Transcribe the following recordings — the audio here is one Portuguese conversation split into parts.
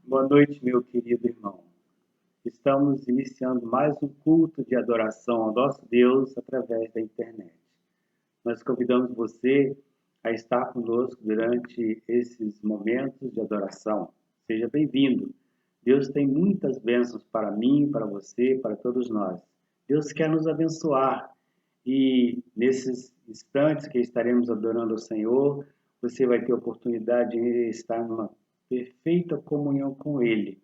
Boa noite, meu querido irmão. Estamos iniciando mais um culto de adoração ao nosso Deus através da internet. Nós convidamos você a estar conosco durante esses momentos de adoração. Seja bem-vindo. Deus tem muitas bênçãos para mim, para você, para todos nós. Deus quer nos abençoar e nesses instantes que estaremos adorando ao Senhor, você vai ter a oportunidade de estar numa perfeita comunhão com Ele.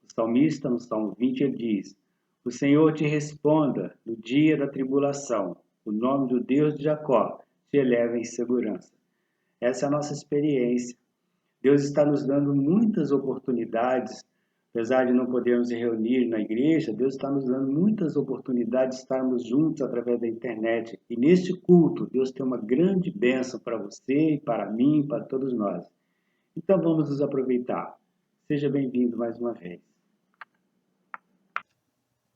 O salmista, no Salmo 20, ele diz: O Senhor te responda no dia da tribulação. O nome do Deus de Jacó te eleva em segurança. Essa é a nossa experiência. Deus está nos dando muitas oportunidades, apesar de não podermos se reunir na igreja, Deus está nos dando muitas oportunidades de estarmos juntos através da internet. E neste culto, Deus tem uma grande bênção para você, para mim, para todos nós. Então vamos nos aproveitar. Seja bem-vindo mais uma vez.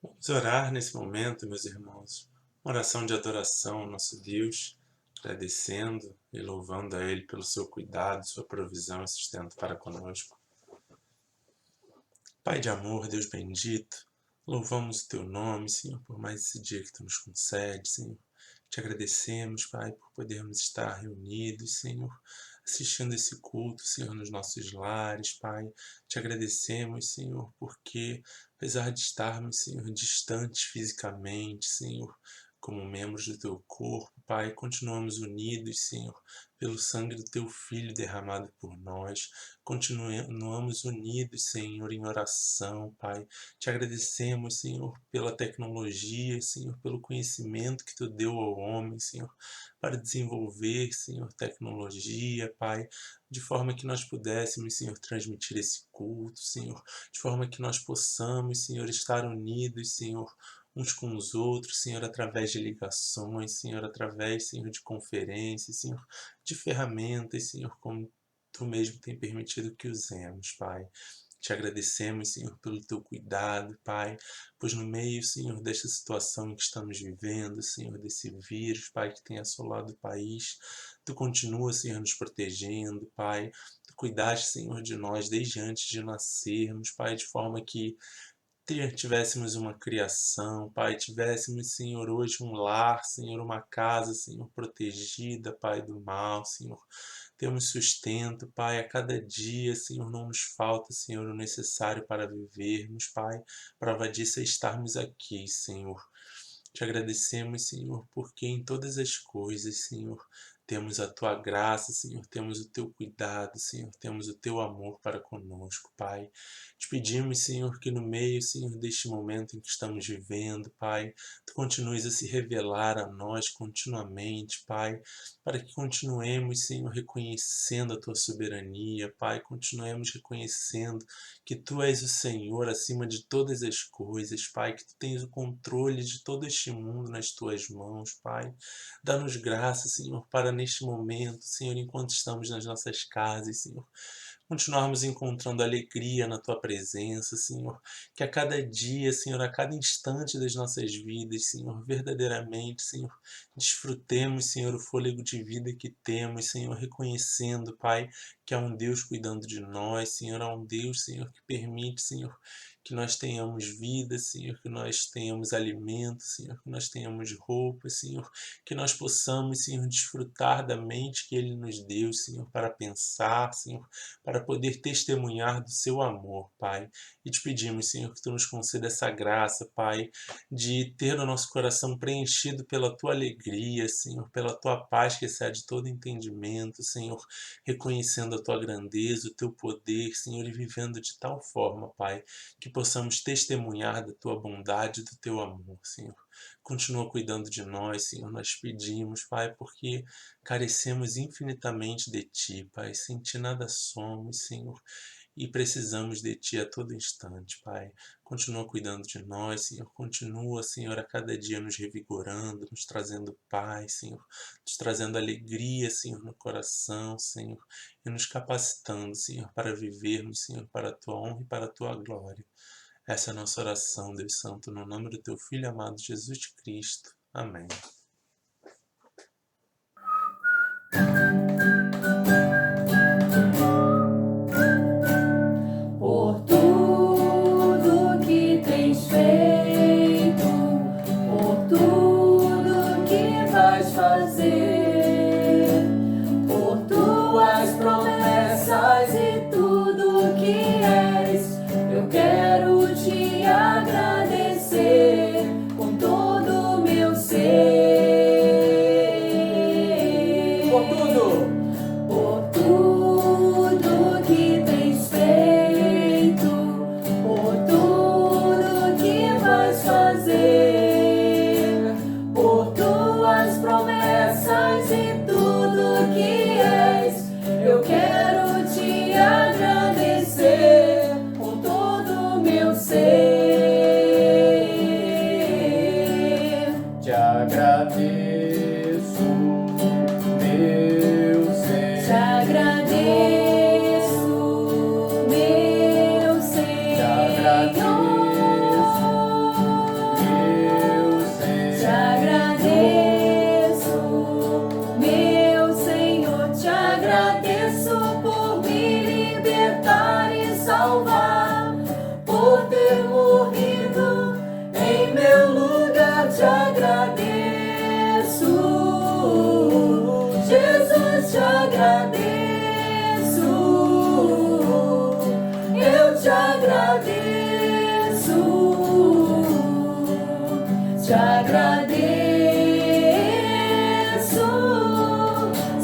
Vamos orar nesse momento, meus irmãos. Uma oração de adoração ao nosso Deus, agradecendo e louvando a Ele pelo seu cuidado, sua provisão e sustento para conosco. Pai de amor, Deus bendito, louvamos o Teu nome, Senhor, por mais esse dia que Tu nos concede, Senhor. Te agradecemos, Pai, por podermos estar reunidos, Senhor, assistindo esse culto, Senhor, nos nossos lares, Pai. Te agradecemos, Senhor, porque, apesar de estarmos, Senhor, distantes fisicamente, Senhor, como membros do Teu corpo, Pai, continuamos unidos, Senhor, pelo sangue do Teu Filho derramado por nós. Continuamos unidos, Senhor, em oração, Pai. Te agradecemos, Senhor, pela tecnologia, Senhor, pelo conhecimento que Tu deu ao homem, Senhor, para desenvolver, Senhor, tecnologia, Pai, de forma que nós pudéssemos, Senhor, transmitir esse culto, Senhor, de forma que nós possamos, Senhor, estar unidos, Senhor, uns com os outros, Senhor, através de ligações, Senhor, através, Senhor, de conferências, Senhor, de ferramentas, Senhor, como Tu mesmo tem permitido que usemos, Pai. Te agradecemos, Senhor, pelo Teu cuidado, Pai, pois no meio, Senhor, desta situação em que estamos vivendo, Senhor, desse vírus, Pai, que tem assolado o país, Tu continua, Senhor, nos protegendo, Pai. Tu cuidaste, Senhor, de nós desde antes de nascermos, Pai, de forma que tivéssemos uma criação, Pai, tivéssemos, Senhor, hoje um lar, Senhor, uma casa, Senhor, protegida, Pai, do mal, Senhor. Temos sustento, Pai, a cada dia, Senhor, não nos falta, Senhor, o necessário para vivermos, Pai. Prova disso é estarmos aqui, Senhor. Te agradecemos, Senhor, porque em todas as coisas, Senhor, temos a Tua graça, Senhor, temos o Teu cuidado, Senhor, temos o Teu amor para conosco, Pai. Te pedimos, Senhor, que no meio, Senhor, deste momento em que estamos vivendo, Pai, Tu continues a se revelar a nós continuamente, Pai, para que continuemos, Senhor, reconhecendo a Tua soberania, Pai, continuemos reconhecendo que Tu és o Senhor acima de todas as coisas, Pai, que Tu tens o controle de todo este mundo nas Tuas mãos, Pai. Dá-nos graça, Senhor, para neste momento, Senhor, enquanto estamos nas nossas casas, Senhor, continuarmos encontrando alegria na Tua presença, Senhor. Que a cada dia, Senhor, a cada instante das nossas vidas, Senhor, verdadeiramente, Senhor, desfrutemos, Senhor, o fôlego de vida que temos, Senhor, reconhecendo, Pai, que há um Deus cuidando de nós, Senhor, há um Deus, Senhor, que permite, Senhor, que nós tenhamos vida, Senhor, que nós tenhamos alimento, Senhor, que nós tenhamos roupa, Senhor, que nós possamos, Senhor, desfrutar da mente que Ele nos deu, Senhor, para pensar, Senhor, para poder testemunhar do Seu amor, Pai. E te pedimos, Senhor, que Tu nos conceda essa graça, Pai, de ter o nosso coração preenchido pela Tua alegria, Senhor, pela Tua paz que excede todo entendimento, Senhor, reconhecendo a Tua grandeza, o Teu poder, Senhor, e vivendo de tal forma, Pai, que possamos testemunhar da Tua bondade e do Teu amor, Senhor. Continua cuidando de nós, Senhor, nós pedimos, Pai, porque carecemos infinitamente de Ti, Pai, sem Ti nada somos, Senhor, e precisamos de Ti a todo instante, Pai. Continua cuidando de nós, Senhor, continua, Senhor, a cada dia nos revigorando, nos trazendo paz, Senhor, nos trazendo alegria, Senhor, no coração, Senhor, e nos capacitando, Senhor, para vivermos, Senhor, para a Tua honra e para a Tua glória. Essa é a nossa oração, Deus Santo, no nome do Teu Filho amado Jesus Cristo. Amém. Por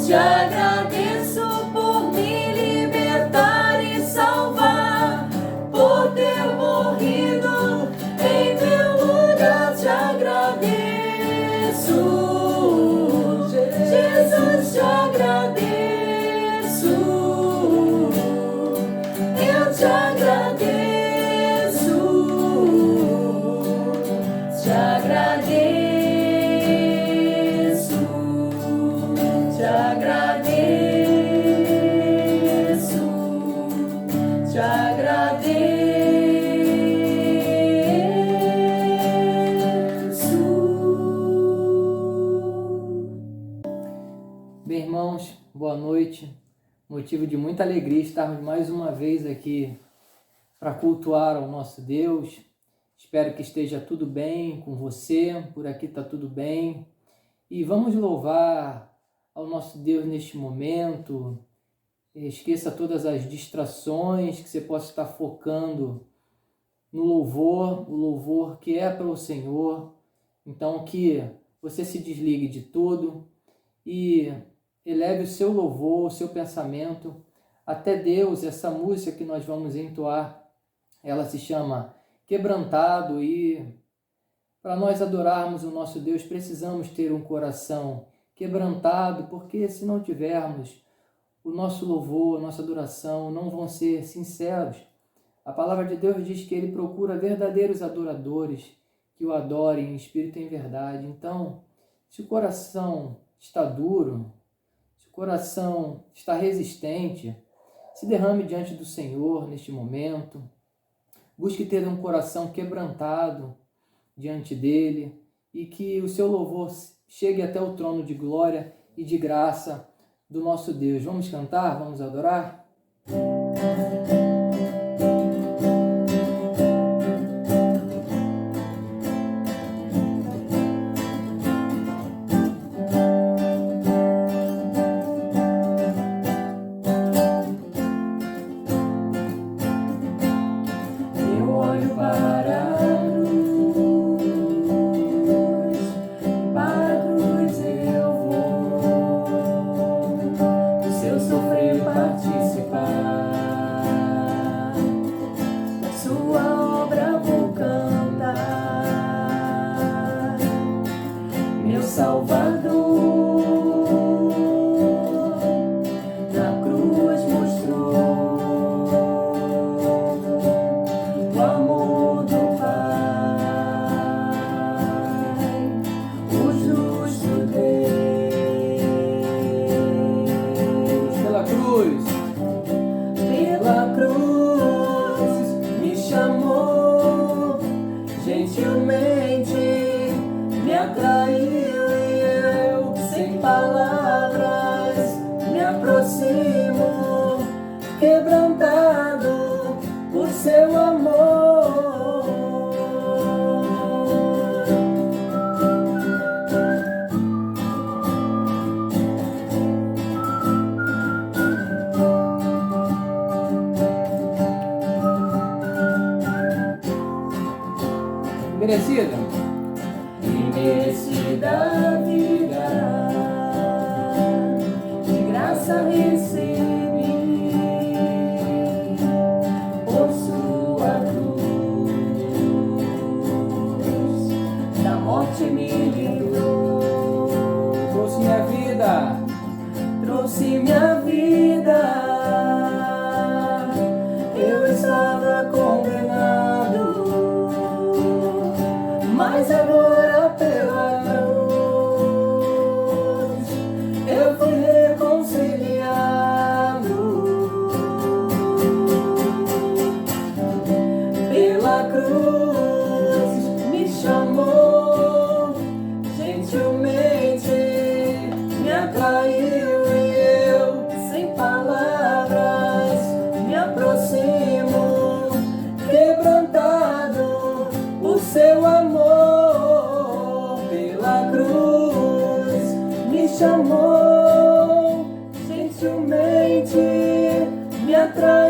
te agradeço por me libertar e salvar, por ter morrido em meu lugar. Te agradeço, Jesus, te agradeço, eu te agradeço, te agradeço. Te agradeço. Bem, irmãos, boa noite. Motivo de muita alegria estarmos mais uma vez aqui para cultuar ao nosso Deus. Espero que esteja tudo bem com você, por aqui está tudo bem. E vamos louvar ao nosso Deus neste momento. Esqueça todas as distrações, que você possa estar focando no louvor, o louvor que é para o Senhor. Então que você se desligue de tudo e eleve o seu louvor, o seu pensamento até Deus. Essa música que nós vamos entoar, ela se chama Quebrantado, e para nós adorarmos o nosso Deus precisamos ter um coração quebrantado, porque se não tivermos, o nosso louvor, a nossa adoração não vão ser sinceros. A palavra de Deus diz que Ele procura verdadeiros adoradores que o adorem em espírito e em verdade. Então, se o coração está duro, se o coração está resistente, se derrame diante do Senhor neste momento. Busque ter um coração quebrantado diante dEle e que o seu louvor chegue até o trono de glória e de graça do nosso Deus. Vamos cantar? Vamos adorar? Eu olho para a cruz eu vou, do seu sofrer participar, da sua obra vou cantar, meu Salvador na cruz mostrou o amor do Pai, o justo Deus. Pela cruz, Pela cruz me chamou, gentilmente me atraiu e eu, sem palavras, me aproximo, quebrantado por seu amor. merecida. Imerecida vida, de graça recebi, por sua cruz, da morte me livrou, Trouxe minha vida, trouxe minha vida. Eu estava condenado, mas agora pela cruz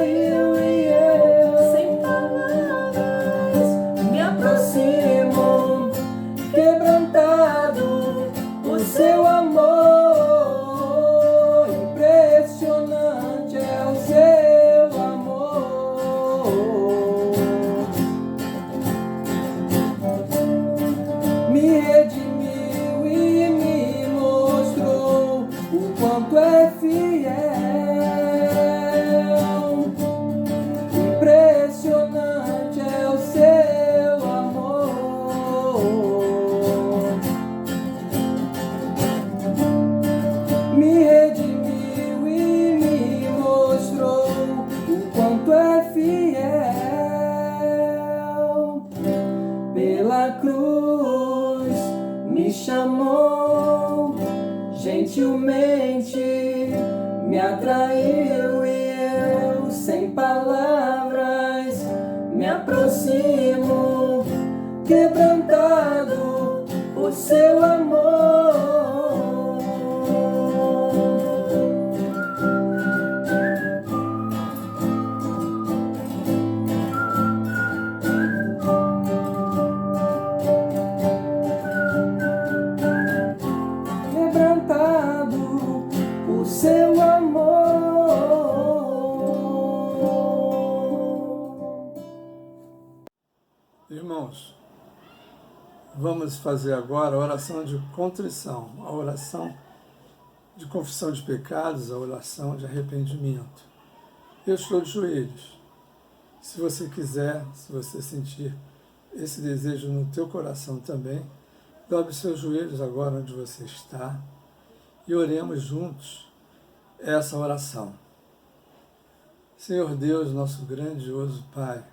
atraiu e eu, sem palavras, me aproximo, quebrantado por seu amor. Impressionante é o seu amor. Me redimiu e me mostrou o quanto é fiel. Impressionante é o seu amor. Me redimiu e me mostrou o quanto é fiel. Pela cruz me chamou, gentilmente me atraiu e eu, sem palavras, me aproximo, quebrantado por seu amor. Quebrantado por seu amor. Irmãos, vamos fazer agora a oração de contrição, a oração de confissão de pecados, a oração de arrependimento. Eu estou de joelhos. Se você quiser, se você sentir esse desejo no teu coração também, dobre seus joelhos agora onde você está e oremos juntos essa oração. Senhor Deus, nosso grandioso Pai,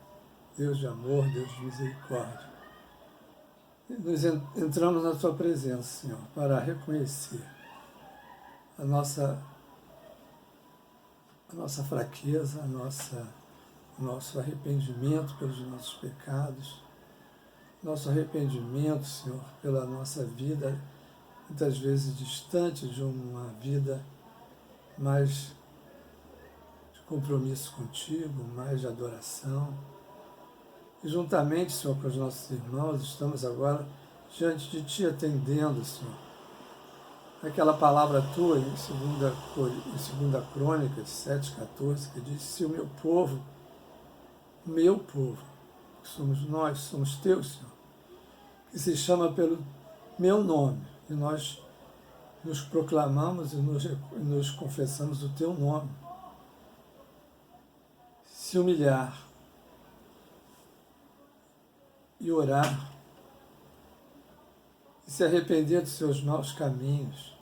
Deus de amor, Deus de misericórdia, nós entramos na Tua presença, Senhor, para reconhecer a nossa fraqueza, o nosso arrependimento pelos nossos pecados, nosso arrependimento, Senhor, pela nossa vida, muitas vezes distante de uma vida mais de compromisso contigo, mais de adoração. E juntamente, Senhor, com os nossos irmãos, estamos agora diante de Ti atendendo, Senhor, aquela palavra Tua em 2 Crônicas 7,14, que diz: se o meu povo, que somos nós, somos Teus, Senhor, que se chama pelo meu nome, e nós nos proclamamos e nos confessamos o Teu nome, se humilhar e orar, e se arrepender dos seus maus caminhos,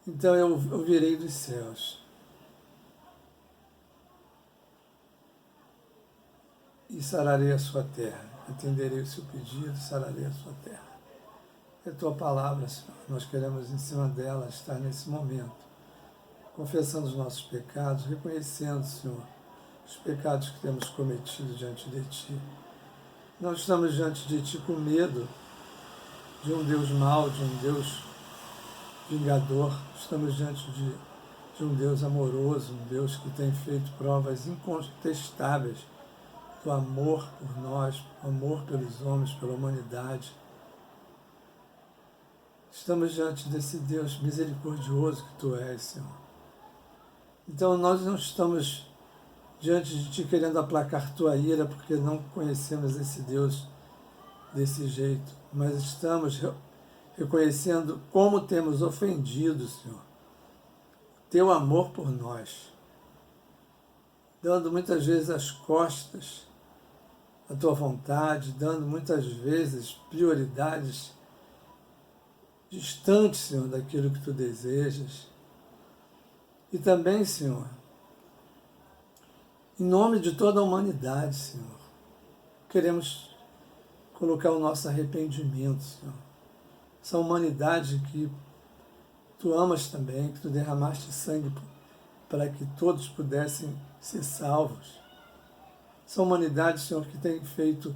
então eu virei dos céus e sararei a sua terra, atenderei o seu pedido, sararei a sua terra. É a Tua palavra, Senhor, nós queremos em cima dela estar nesse momento, confessando os nossos pecados, reconhecendo, Senhor, os pecados que temos cometido diante de Ti. Não estamos diante de Ti com medo de um Deus mau, de um Deus vingador. Estamos diante de um Deus amoroso, um Deus que tem feito provas incontestáveis do amor por nós, amor pelos homens, pela humanidade. Estamos diante desse Deus misericordioso que Tu és, Senhor. Então nós não estamos diante de Ti querendo aplacar Tua ira, porque não conhecemos esse Deus desse jeito, mas estamos reconhecendo como temos ofendido, Senhor, Teu amor por nós, dando muitas vezes as costas à Tua vontade, dando muitas vezes prioridades distantes, Senhor, daquilo que Tu desejas. E também, Senhor, em nome de toda a humanidade, Senhor, queremos colocar o nosso arrependimento, Senhor. Essa humanidade que Tu amas também, que Tu derramaste sangue para que todos pudessem ser salvos. Essa humanidade, Senhor, que tem feito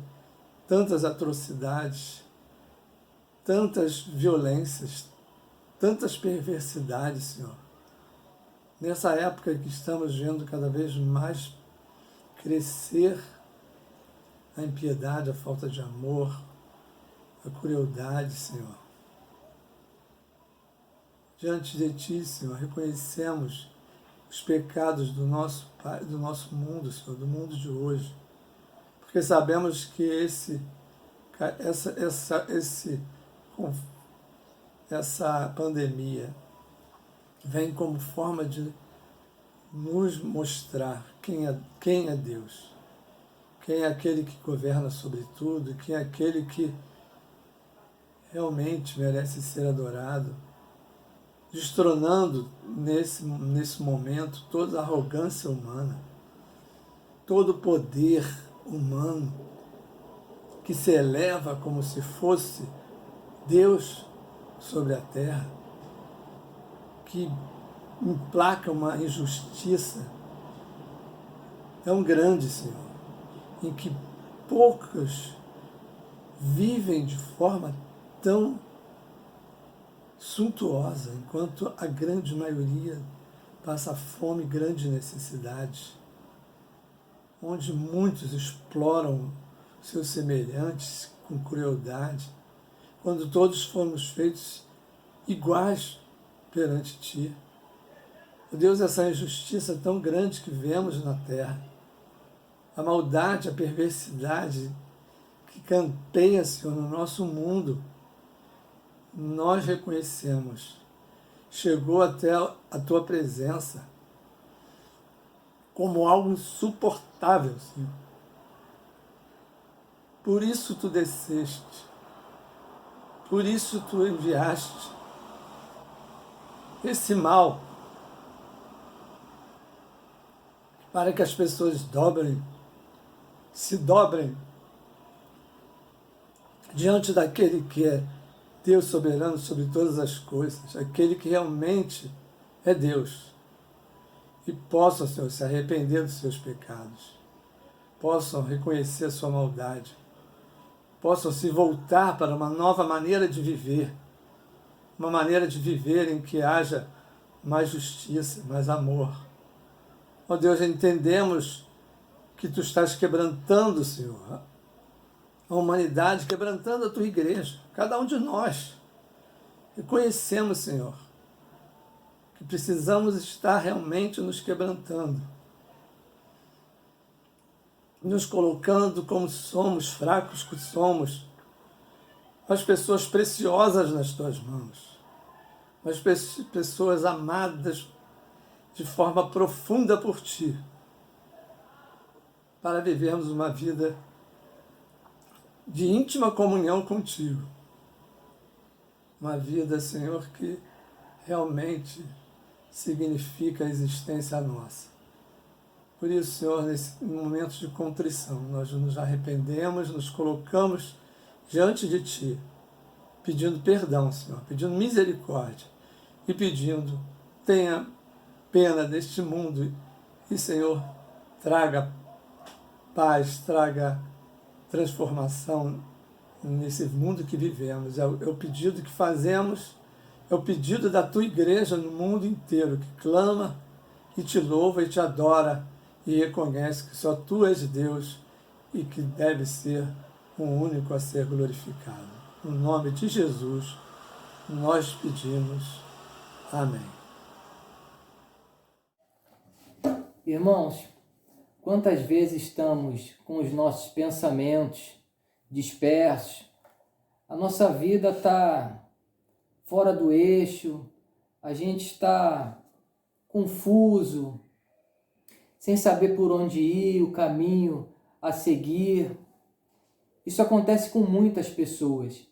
tantas atrocidades, tantas violências, tantas perversidades, Senhor. nessa época que estamos vendo cada vez mais crescer a impiedade, a falta de amor, a crueldade, Senhor. Diante de Ti, Senhor, reconhecemos os pecados do nosso mundo, Senhor, do mundo de hoje, porque sabemos que essa pandemia vem como forma de nos mostrar quem é Deus, quem é aquele que governa sobre tudo, quem é aquele que realmente merece ser adorado, destronando nesse momento toda a arrogância humana, todo o poder humano que se eleva como se fosse Deus sobre a terra, que emplaca uma injustiça tão grande, Senhor, em que poucos vivem de forma tão suntuosa, enquanto a grande maioria passa fome e grande necessidade, onde muitos exploram seus semelhantes com crueldade, quando todos fomos feitos iguais perante Ti. Deus, essa injustiça tão grande que vemos na terra, a maldade, a perversidade que campeia, Senhor, no nosso mundo, nós reconhecemos, chegou até a Tua presença como algo insuportável, Senhor. Por isso Tu desceste, por isso Tu enviaste esse mal, para que as pessoas se dobrem diante daquele que é Deus soberano sobre todas as coisas, aquele que realmente é Deus, e possam, Senhor, se arrepender dos seus pecados, possam reconhecer a sua maldade, possam se voltar para uma nova maneira de viver, uma maneira de viver em que haja mais justiça, mais amor. Ó Deus, entendemos que Tu estás quebrantando, Senhor, a humanidade, quebrantando a Tua igreja, cada um de nós. Reconhecemos, Senhor, que precisamos estar realmente nos quebrantando, nos colocando como somos, fracos que somos, as pessoas preciosas nas Tuas mãos, as pessoas amadas de forma profunda por Ti, para vivermos uma vida de íntima comunhão contigo. Uma vida, Senhor, que realmente significa a existência nossa. Por isso, Senhor, nesse momento de contrição, nós nos arrependemos, nos colocamos diante de Ti, pedindo perdão, Senhor, pedindo misericórdia e pedindo, tenha pena deste mundo e, Senhor, traga paz, traga transformação nesse mundo que vivemos. É o pedido que fazemos, é o pedido da Tua igreja no mundo inteiro, que clama e Te louva e Te adora e reconhece que só Tu és Deus e que deve ser o único a ser glorificado. No nome de Jesus, nós pedimos. Amém. Irmãos, quantas vezes estamos com os nossos pensamentos dispersos, a nossa vida está fora do eixo, a gente está confuso, sem saber por onde ir, o caminho a seguir. Isso acontece com muitas pessoas.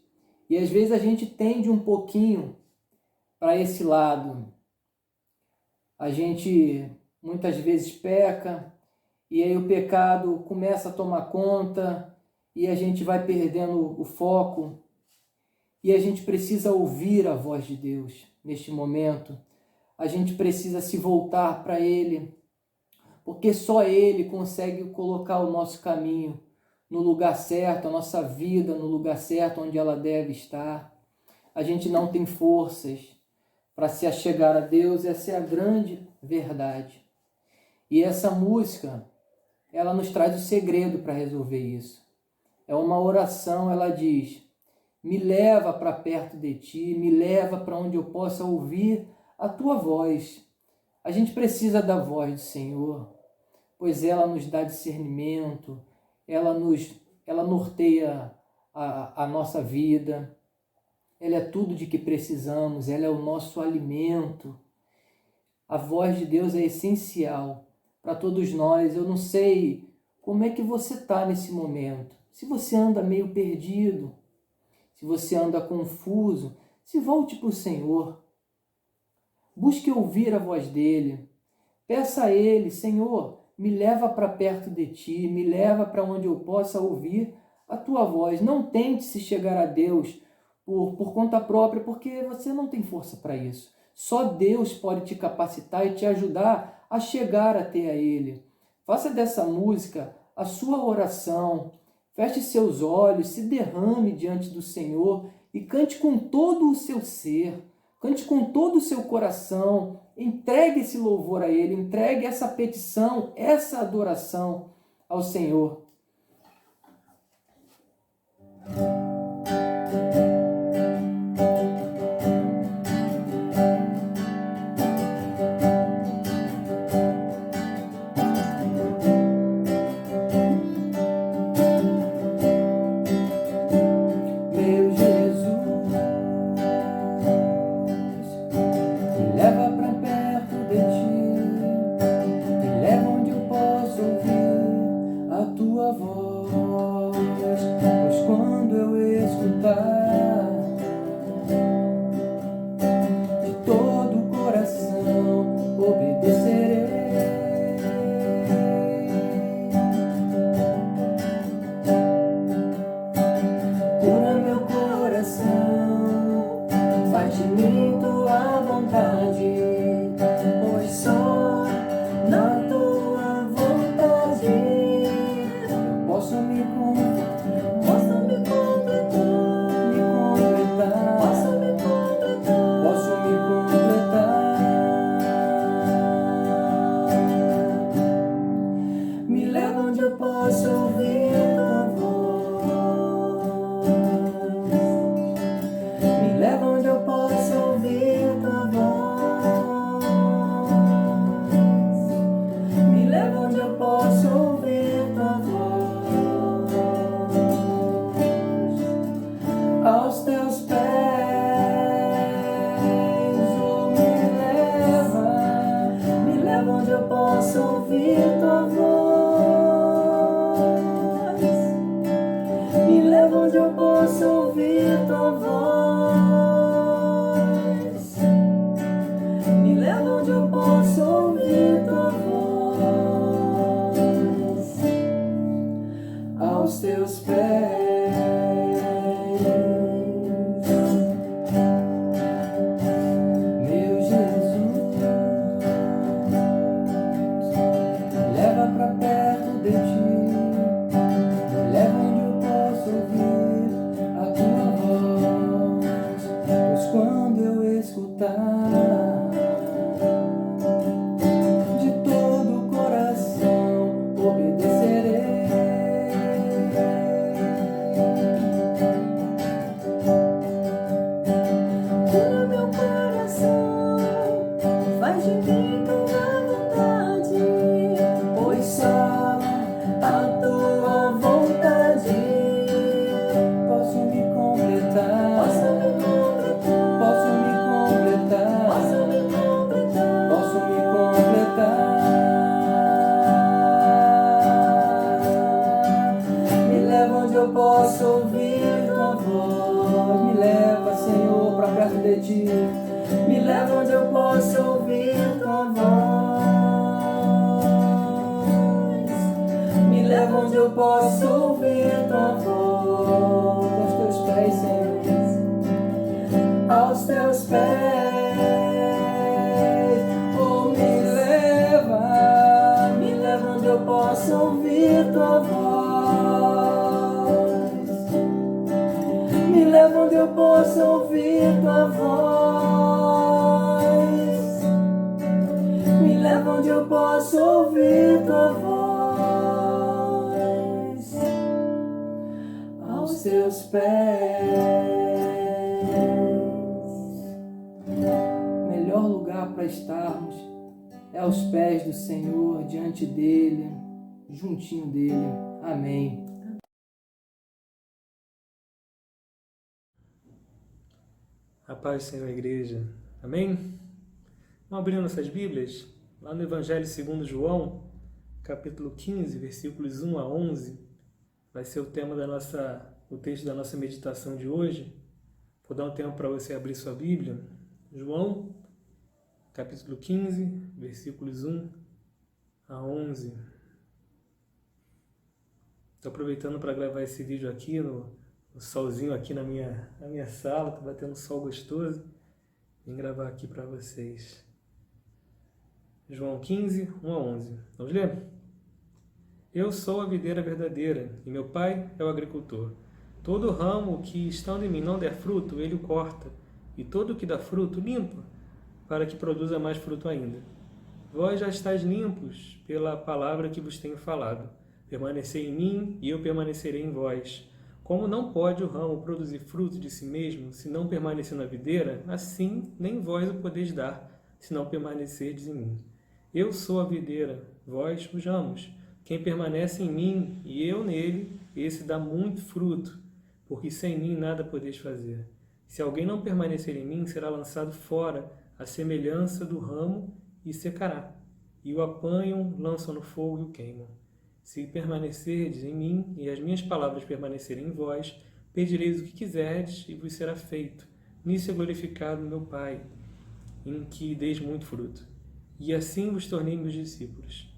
E às vezes a gente tende um pouquinho para esse lado. A gente muitas vezes peca, e aí o pecado começa a tomar conta, e a gente vai perdendo o foco. E a gente precisa ouvir a voz de Deus neste momento. A gente precisa se voltar para Ele, porque só Ele consegue colocar o nosso caminho no lugar certo, a nossa vida no lugar certo, onde ela deve estar. A gente não tem forças para se achegar a Deus. Essa é a grande verdade. E essa música, ela nos traz o segredo para resolver isso. É uma oração, ela diz: me leva para perto de ti, me leva para onde eu possa ouvir a tua voz. A gente precisa da voz do Senhor, pois ela nos dá discernimento, ela norteia a nossa vida, ela é tudo de que precisamos, ela é o nosso alimento. A voz de Deus é essencial para todos nós. Eu não sei como é que você está nesse momento. Se você anda meio perdido, se você anda confuso, se volte para o Senhor. Busque ouvir a voz dele. Peça a ele: Senhor, me leva para perto de ti, me leva para onde eu possa ouvir a tua voz. Não tente se chegar a Deus por conta própria, porque você não tem força para isso. Só Deus pode te capacitar e te ajudar a chegar até a Ele. Faça dessa música a sua oração. Feche seus olhos, se derrame diante do Senhor e cante com todo o seu ser, cante com todo o seu coração. Entregue esse louvor a Ele, entregue essa petição, essa adoração ao Senhor. Me leva onde eu possa ouvir tua voz. Me leva onde eu possa ouvir tua voz. Aos teus pés, Senhor. Aos teus pés. Oh, me leva onde eu possa ouvir tua voz. Me leva onde eu possa ouvir tua voz. posso ouvir tua voz aos teus pés. Melhor lugar para estarmos é aos pés do Senhor, diante dele, juntinho dele. Amém. A paz do Senhor, igreja. Amém? Vamos abrir nossas Bíblias? Lá no Evangelho segundo João, capítulo 15, versículos 1 a 11, vai ser o tema o texto da nossa meditação de hoje. Vou dar um tempo para você abrir sua Bíblia. João, capítulo 15, versículos 1 a 11. Estou aproveitando para gravar esse vídeo aqui no solzinho aqui na minha sala, está batendo um sol gostoso. Vim gravar aqui para vocês. João 15, 1 a 11. Vamos ler? Eu sou a videira verdadeira, e meu pai é o agricultor. Todo ramo que estando em mim não der fruto, ele o corta, e todo o que dá fruto, limpa, para que produza mais fruto ainda. Vós já estáis limpos pela palavra que vos tenho falado. Permanecei em mim, e eu permanecerei em vós. Como não pode o ramo produzir fruto de si mesmo, se não permanecer na videira, assim nem vós o podeis dar, se não permanecerdes em mim. Eu sou a videira, vós os ramos. Quem permanece em mim e eu nele, esse dá muito fruto, porque sem mim nada podeis fazer. Se alguém não permanecer em mim, será lançado fora, à semelhança do ramo, e secará. E o apanham, lançam no fogo e o queimam. Se permanecerdes em mim, e as minhas palavras permanecerem em vós, pedireis o que quiserdes, e vos será feito. Nisso é glorificado meu Pai, em que deis muito fruto. E assim vos tornei meus discípulos.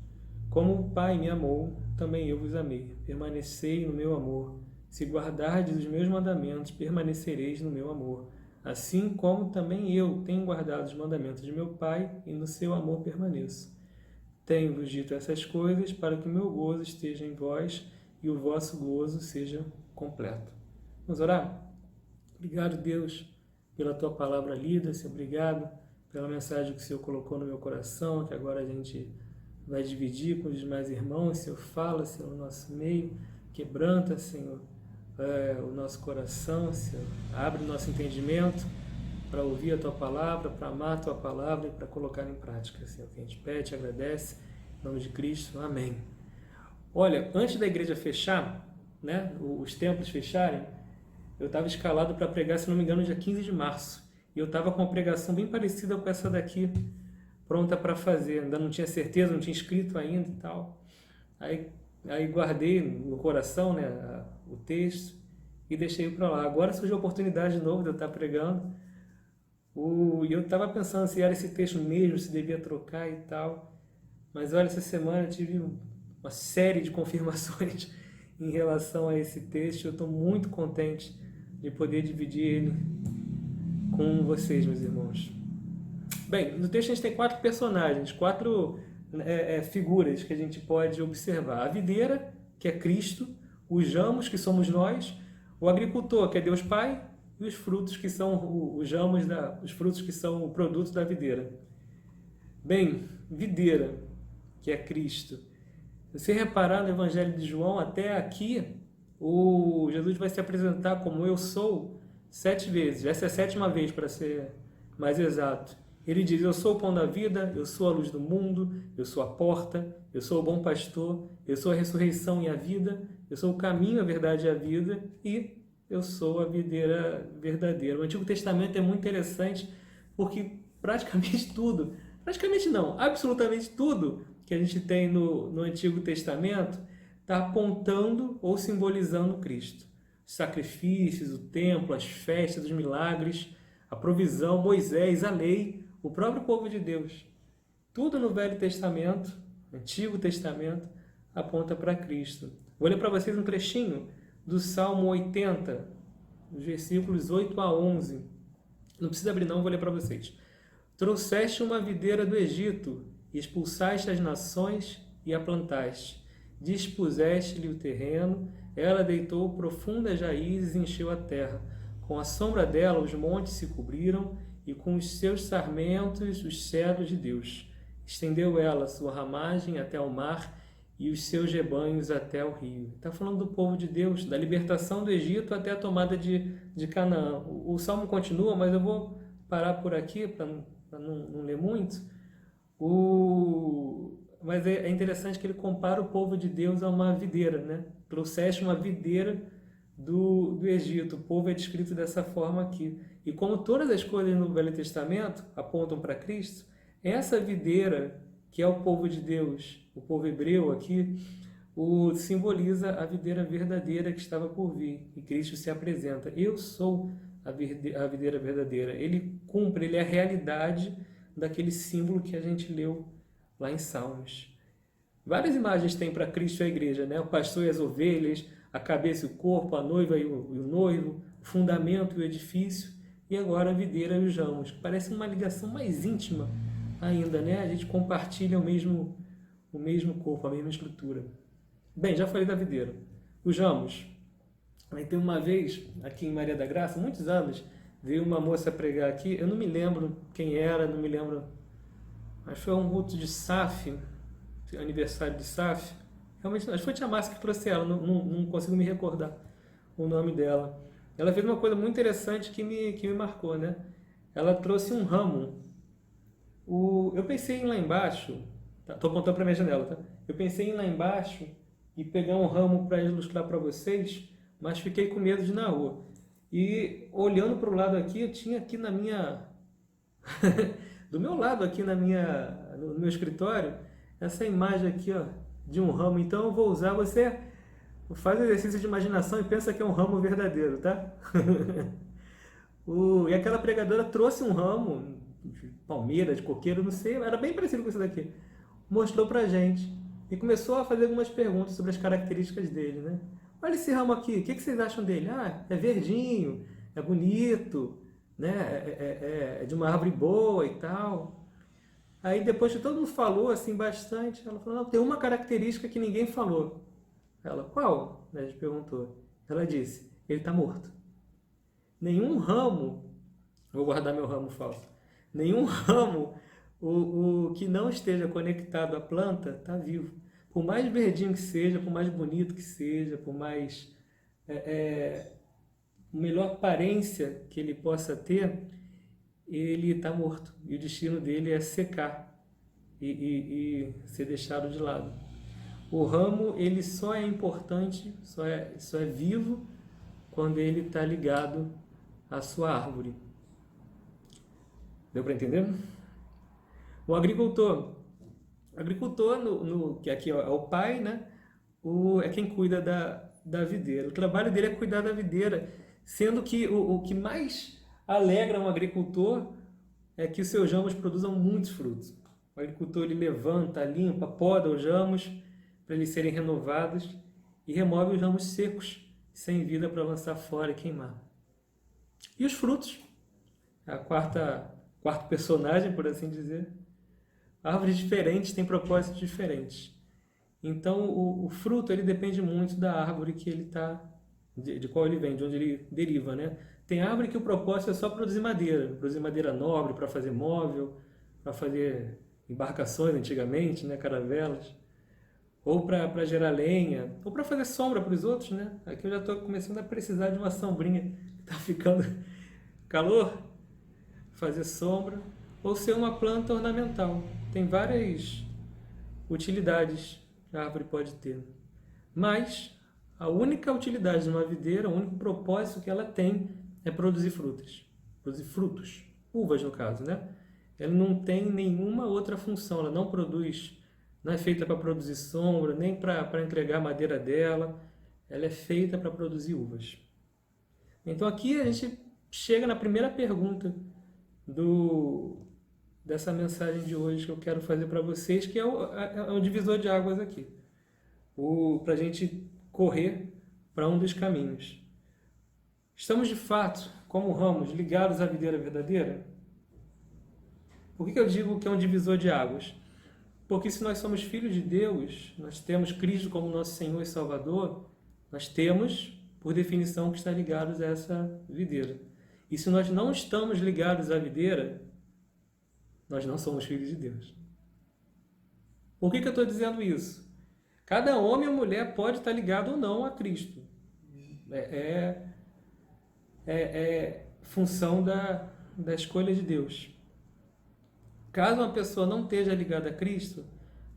Como o Pai me amou, também eu vos amei. Permanecei no meu amor. Se guardardes os meus mandamentos, permanecereis no meu amor. Assim como também eu tenho guardado os mandamentos de meu Pai, e no seu amor permaneço. Tenho-vos dito essas coisas para que o meu gozo esteja em vós e o vosso gozo seja completo. Vamos orar? Obrigado, Deus, pela tua palavra lida, Senhor. Obrigado pela mensagem que o Senhor colocou no meu coração, que agora a gente vai dividir com os demais irmãos. Senhor, fala, Senhor, no nosso meio, quebranta, Senhor, o nosso coração, Senhor. Abre o nosso entendimento para ouvir a Tua Palavra, para amar a Tua Palavra e para colocar em prática, Senhor. Que a gente pede, agradece, em nome de Cristo. Amém. Olha, antes da igreja fechar, né, os templos fecharem, eu estava escalado para pregar, se não me engano, dia 15 de março. E eu estava com uma pregação bem parecida com essa daqui, pronta para fazer. Ainda não tinha certeza, não tinha escrito ainda e tal. Aí guardei no coração, né, o texto e deixei para lá. Agora surgiu a oportunidade de novo de eu estar pregando. E eu estava pensando se era esse texto mesmo, se devia trocar e tal. Mas olha, essa semana eu tive uma série de confirmações em relação a esse texto. Eu estou muito contente de poder dividir ele com vocês, meus irmãos. Bem, no texto a gente tem 4 personagens, 4 figuras que a gente pode observar. A videira, que é Cristo, os ramos, que somos nós, o agricultor, que é Deus Pai, e os frutos, que são os ramos, os frutos que são o produto da videira. Bem, videira, que é Cristo. Se você reparar no Evangelho de João, até aqui, Jesus vai se apresentar como eu sou 7 vezes. Essa é a 7ª vez, para ser mais exato. Ele diz, eu sou o pão da vida, eu sou a luz do mundo, eu sou a porta, eu sou o bom pastor, eu sou a ressurreição e a vida, eu sou o caminho, a verdade e a vida, e eu sou a videira verdadeira. O Antigo Testamento é muito interessante, porque praticamente tudo, praticamente não, absolutamente tudo que a gente tem no Antigo Testamento está apontando ou simbolizando Cristo. Os sacrifícios, o templo, as festas, os milagres, a provisão, Moisés, a lei, o próprio povo de Deus. Tudo no Velho Testamento, Antigo Testamento, aponta para Cristo. Vou ler para vocês um trechinho do Salmo 80, os versículos 8 a 11. Não precisa abrir não, vou ler para vocês. Trouxeste uma videira do Egito, expulsaste as nações e a plantaste. Dispuseste-lhe o terreno, ela deitou profundas raízes e encheu a terra. Com a sombra dela os montes se cobriram, e com os seus sarmentos os cedros de Deus. estendeu ela sua ramagem até ao mar e os seus rebanhos até o rio. Está falando do povo de Deus, da libertação do Egito até a tomada de Canaã. O Salmo continua, mas eu vou parar por aqui para não ler muito. Mas é interessante que ele compara o povo de Deus a uma videira, né? Trouxeste uma videira do Egito. O povo é descrito dessa forma aqui. E como todas as coisas no Velho Testamento apontam para Cristo, essa videira, que é o povo de Deus, o povo hebreu aqui, simboliza a videira verdadeira que estava por vir. E Cristo se apresenta. Eu sou a videira verdadeira. Ele cumpre, ele é a realidade daquele símbolo que a gente leu lá em Salmos. Várias imagens tem para Cristo e a igreja, né? O pastor e as ovelhas, a cabeça e o corpo, a noiva e o noivo, o fundamento e o edifício, e agora a videira e os ramos. Parece uma ligação mais íntima ainda, né? A gente compartilha o mesmo corpo, a mesma estrutura. Bem, já falei da videira. Os ramos. Aí tem uma vez, aqui em Maria da Graça, muitos anos, veio uma moça pregar aqui, eu não me lembro quem era, não me lembro, mas foi um culto de SAF, aniversário de SAF, realmente, acho que foi a Tia Márcia que trouxe ela, não consigo me recordar o nome dela. Ela fez uma coisa muito interessante que me marcou, né? Ela trouxe um ramo. Eu pensei em ir lá embaixo, estou apontando para a minha janela, tá? Eu pensei em ir lá embaixo e pegar um ramo para ilustrar para vocês, mas fiquei com medo de ir na rua. E olhando para o lado aqui, eu tinha aqui na minha... do meu lado aqui no meu escritório, essa imagem aqui, ó, de um ramo. Então eu vou usar, você faz exercício de imaginação e pensa que é um ramo verdadeiro, tá? E aquela pregadora trouxe um ramo de palmeira, de coqueiro, não sei, era bem parecido com isso daqui. Mostrou pra gente e começou a fazer algumas perguntas sobre as características dele, né? Olha esse ramo aqui, o que vocês acham dele? Ah, é verdinho, é bonito, né? É de uma árvore boa e tal. Aí depois que todo mundo falou assim bastante, ela falou, não, tem uma característica que ninguém falou. Ela, qual? A gente perguntou. Ela disse, ele está morto. Nenhum ramo, vou guardar meu ramo falso, nenhum ramo o que não esteja conectado à planta está vivo. Por mais verdinho que seja, por mais bonito que seja, por mais melhor aparência que ele possa ter, ele está morto. E o destino dele é secar e ser deixado de lado. O ramo, ele só é importante, só é vivo quando ele está ligado à sua árvore. Deu para entender? O agricultor, que aqui é o pai, né? É quem cuida da videira. O trabalho dele é cuidar da videira, sendo que o que mais alegra um agricultor é que os seus ramos produzam muitos frutos. O agricultor ele levanta, limpa, poda os ramos para eles serem renovados e remove os ramos secos, sem vida, para lançar fora e queimar. E os frutos, a quarto personagem, por assim dizer. Árvores diferentes têm propósitos diferentes. Então, o fruto ele depende muito da árvore que ele está, de qual ele vem, de onde ele deriva, né? Tem árvore que o propósito é só produzir madeira nobre para fazer móvel, para fazer embarcações antigamente, né? Caravelas, ou para gerar lenha, ou para fazer sombra para os outros, né? Aqui eu já estou começando a precisar de uma sombrinha, está ficando calor, fazer sombra, ou ser uma planta ornamental. Tem várias utilidades que a árvore pode ter. Mas a única utilidade de uma videira, o único propósito que ela tem é produzir frutos, uvas no caso, né? Ela não tem nenhuma outra função, ela não produz, não é feita para produzir sombra, nem para entregar a madeira dela, ela é feita para produzir uvas. Então aqui a gente chega na primeira pergunta dessa mensagem de hoje que eu quero fazer para vocês, que é um divisor de águas aqui, para a gente correr para um dos caminhos. Estamos de fato, como ramos, ligados à videira verdadeira? Por que eu digo que é um divisor de águas? Porque se nós somos filhos de Deus, nós temos Cristo como nosso Senhor e Salvador, nós temos, por definição, que estar ligados a essa videira. E se nós não estamos ligados à videira, nós não somos filhos de Deus. Por que eu estou dizendo isso? Cada homem ou mulher pode estar ligado ou não a Cristo. É função da escolha de Deus. Caso uma pessoa não esteja ligada a Cristo,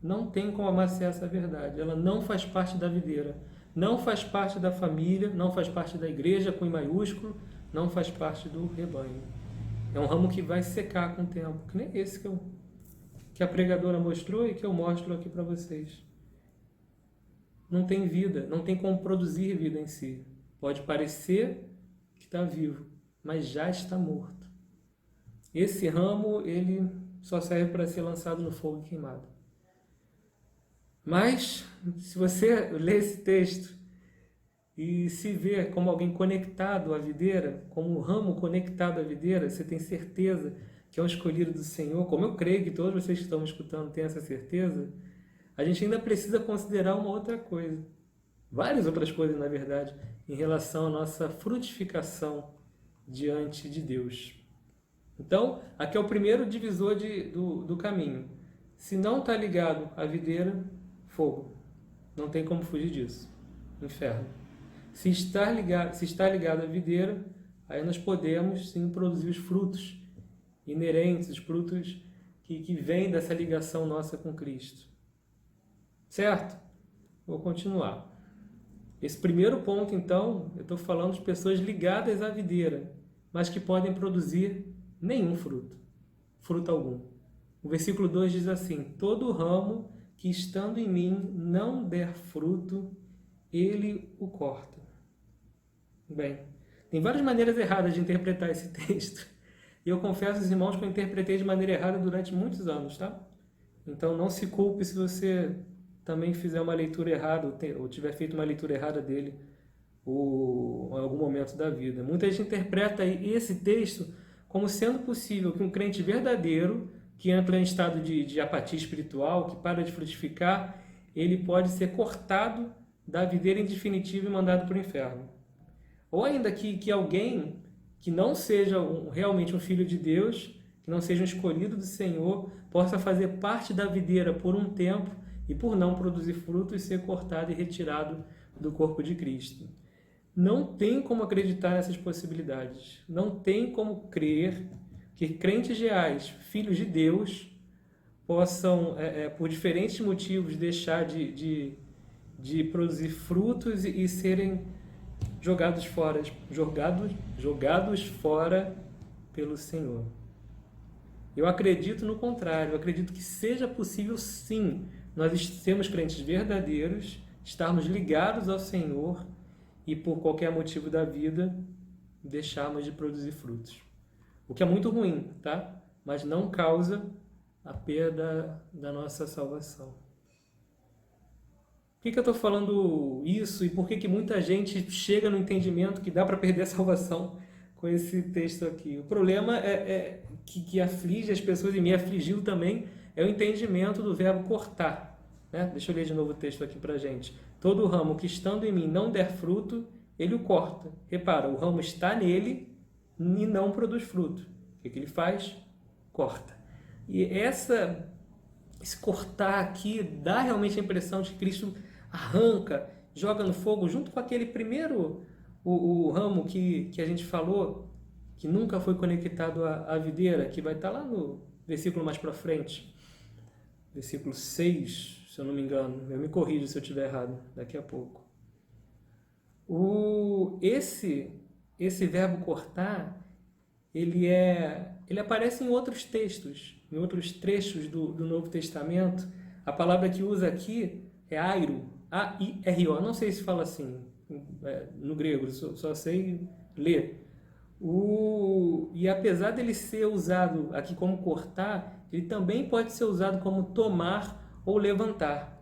não tem como amaciar essa verdade. Ela não faz parte da videira, não faz parte da família, não faz parte da igreja com I maiúsculo, não faz parte do rebanho. É um ramo que vai secar com o tempo, que nem esse que a pregadora mostrou e que eu mostro aqui para vocês. Não tem vida, não tem como produzir vida em si. Pode parecer que está vivo, mas já está morto. Esse ramo, ele só serve para ser lançado no fogo e queimado. Mas, se você ler esse texto e se ver como alguém conectado à videira, como um ramo conectado à videira, você tem certeza que é um escolhido do Senhor, como eu creio que todos vocês que estão me escutando têm essa certeza, a gente ainda precisa considerar uma outra coisa. Várias outras coisas, na verdade, em relação à nossa frutificação diante de Deus. Então, aqui é o primeiro divisor do caminho. Se não está ligado à videira, fogo. Não tem como fugir disso. Inferno. Se está ligado à videira, aí nós podemos sim produzir os frutos inerentes, os frutos que vêm dessa ligação nossa com Cristo. Certo? Vou continuar. Esse primeiro ponto, então, eu estou falando de pessoas ligadas à videira, mas que podem produzir nenhum fruto, fruto algum. O versículo 2 diz assim: todo ramo que estando em mim não der fruto, ele o corta. Bem, tem várias maneiras erradas de interpretar esse texto. E eu confesso aos irmãos que eu interpretei de maneira errada durante muitos anos, tá? Então não se culpe se você também fizer uma leitura errada ou tiver feito uma leitura errada dele ou em algum momento da vida. Muita gente interpreta esse texto como sendo possível que um crente verdadeiro, que entra em estado de apatia espiritual, que para de frutificar, ele pode ser cortado da videira em definitivo e mandado para o inferno. Ou ainda que alguém que não seja realmente um filho de Deus, que não seja um escolhido do Senhor, possa fazer parte da videira por um tempo e por não produzir frutos ser cortado e retirado do corpo de Cristo. Não tem como acreditar nessas possibilidades. Não tem como crer que crentes reais, filhos de Deus, possam, por diferentes motivos, deixar de produzir frutos e serem jogados fora pelo Senhor. Eu acredito no contrário. Eu acredito que seja possível, sim, nós sermos crentes verdadeiros, estarmos ligados ao Senhor e por qualquer motivo da vida deixarmos de produzir frutos. O que é muito ruim, tá? Mas não causa a perda da nossa salvação. Por que eu estou falando isso e por que muita gente chega no entendimento que dá para perder a salvação com esse texto aqui? O problema que aflige as pessoas e me afligiu também é o entendimento do verbo cortar. Né? Deixa eu ler de novo o texto aqui para a gente. Todo ramo que estando em mim não der fruto, ele o corta. Repara, o ramo está nele e não produz fruto. O que ele faz? Corta. E esse cortar aqui dá realmente a impressão de que Cristo arranca, joga no fogo, junto com aquele primeiro, o ramo que a gente falou, que nunca foi conectado à videira, que vai estar lá no versículo mais para frente, versículo 6, se eu não me engano. Eu me corrijo se eu estiver errado daqui a pouco. Esse verbo cortar, ele aparece em outros textos, em outros trechos do Novo Testamento. A palavra que usa aqui é airo, A-I-R-O. Não sei se fala assim no grego, só sei ler. E apesar dele ser usado aqui como cortar, ele também pode ser usado como tomar ou levantar.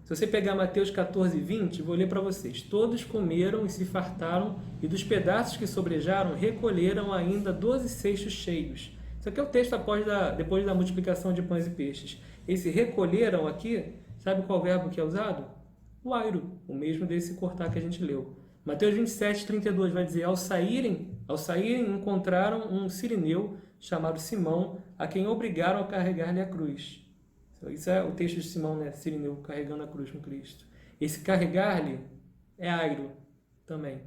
Se você pegar Mateus 14, 20, vou ler para vocês. Todos comeram e se fartaram, e dos pedaços que sobrejaram, recolheram ainda 12 cestos cheios. Isso aqui é o texto depois da multiplicação de pães e peixes. Esse recolheram aqui, sabe qual verbo que é usado? O airo, o mesmo desse cortar que a gente leu. Mateus 27, 32 vai dizer: ao saírem, encontraram um sirineu chamado Simão, a quem obrigaram a carregar-lhe a cruz. Isso é o texto de Simão, né? Cirineu, carregando a cruz com Cristo. Esse carregar-lhe é airo também.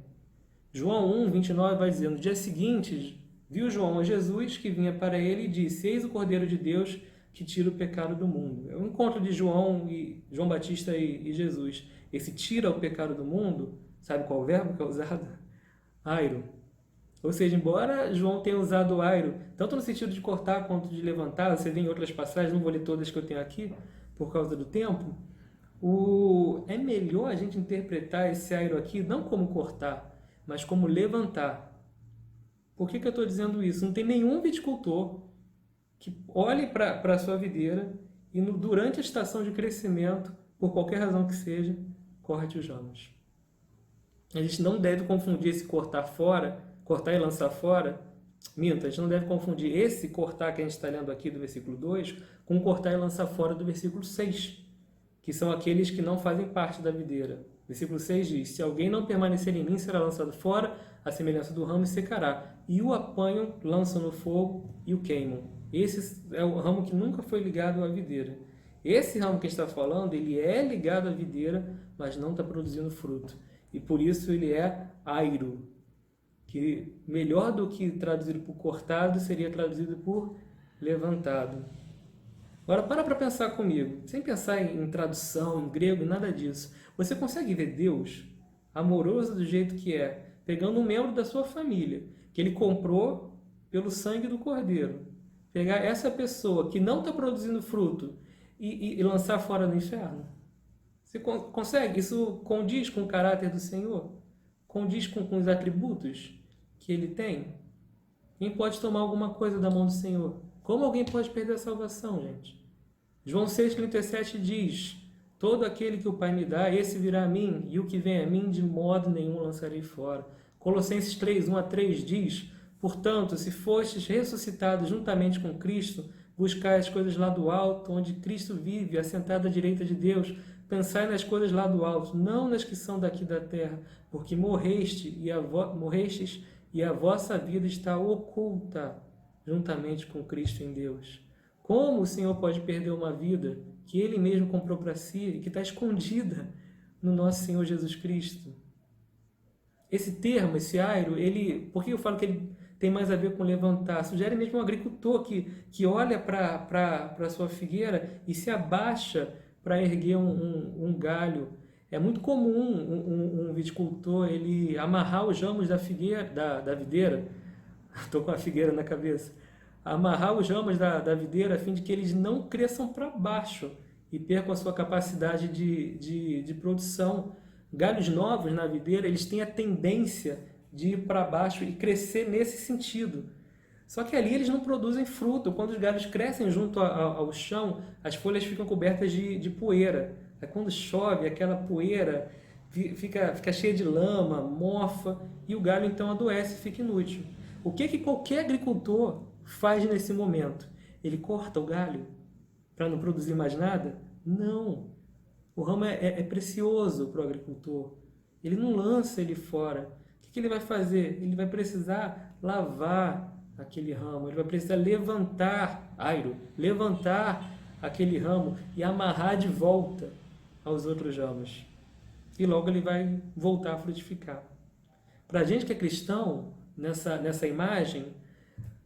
João 1, 29 vai dizer: no dia seguinte, viu João a Jesus que vinha para ele e disse: eis o Cordeiro de Deus que tira o pecado do mundo. É o encontro de João Batista e Jesus. Esse tira o pecado do mundo, sabe qual o verbo que é usado? Airo. Ou seja, embora João tenha usado airo, tanto no sentido de cortar quanto de levantar, você vê em outras passagens, não vou ler todas que eu tenho aqui, por causa do tempo, é melhor a gente interpretar esse airo aqui não como cortar, mas como levantar. Por que eu estou dizendo isso? Não tem nenhum viticultor que olhe para a sua videira e durante a estação de crescimento, por qualquer razão que seja, corte os ramos. A gente não deve confundir esse cortar e lançar fora. Minto, a gente não deve confundir esse cortar que a gente está lendo aqui do versículo 2 com cortar e lançar fora do versículo 6, que são aqueles que não fazem parte da videira. Versículo 6 diz: se alguém não permanecer em mim, será lançado fora, à semelhança do ramo, e secará. E o apanham, lançam no fogo e o queimam. Esse é o ramo que nunca foi ligado à videira. Esse ramo que a gente está falando, ele é ligado à videira, mas não está produzindo fruto. E por isso ele é airo, que melhor do que traduzido por cortado, seria traduzido por levantado. Agora para pensar comigo, sem pensar em tradução, em grego, nada disso. Você consegue ver Deus amoroso do jeito que é, pegando um membro da sua família, que ele comprou pelo sangue do Cordeiro, pegar essa pessoa que não está produzindo fruto e lançar fora no inferno? Você consegue? Isso condiz com o caráter do Senhor? Condiz com os atributos que ele tem? Quem pode tomar alguma coisa da mão do Senhor? Como alguém pode perder a salvação, gente? João 6,37 diz: todo aquele que o Pai me dá, esse virá a mim, e o que vem a mim, de modo nenhum lançarei fora. Colossenses 3, 1-3 diz: portanto, se fostes ressuscitados juntamente com Cristo, buscai as coisas lá do alto, onde Cristo vive, assentado à direita de Deus. Pensai nas coisas lá do alto, não nas que são daqui da terra, porque morrestes e a vossa vida está oculta juntamente com Cristo em Deus. Como o Senhor pode perder uma vida que Ele mesmo comprou para si e que está escondida no nosso Senhor Jesus Cristo? Esse termo, esse airo, por que eu falo que ele tem mais a ver com levantar? Sugere mesmo um agricultor que olha para a sua figueira e se abaixa para erguer um galho. É muito comum um viticultor ele amarrar os ramos da videira. Estou com a figueira na cabeça. Amarrar os ramos da videira a fim de que eles não cresçam para baixo e percam a sua capacidade de produção. Galhos novos na videira, eles têm a tendência de ir para baixo e crescer nesse sentido. Só que ali eles não produzem fruto. Quando os galhos crescem junto ao chão, as folhas ficam cobertas de poeira. Aí quando chove, aquela poeira fica cheia de lama, mofa, e o galho então adoece e fica inútil. O que qualquer agricultor faz nesse momento? Ele corta o galho para não produzir mais nada? Não. O ramo é precioso para o agricultor. Ele não lança ele fora. O que ele vai fazer? Ele vai precisar lavar aquele ramo, ele vai precisar levantar aquele ramo e amarrar de volta aos outros ramos. E logo ele vai voltar a frutificar. Para a gente que é cristão, nessa imagem,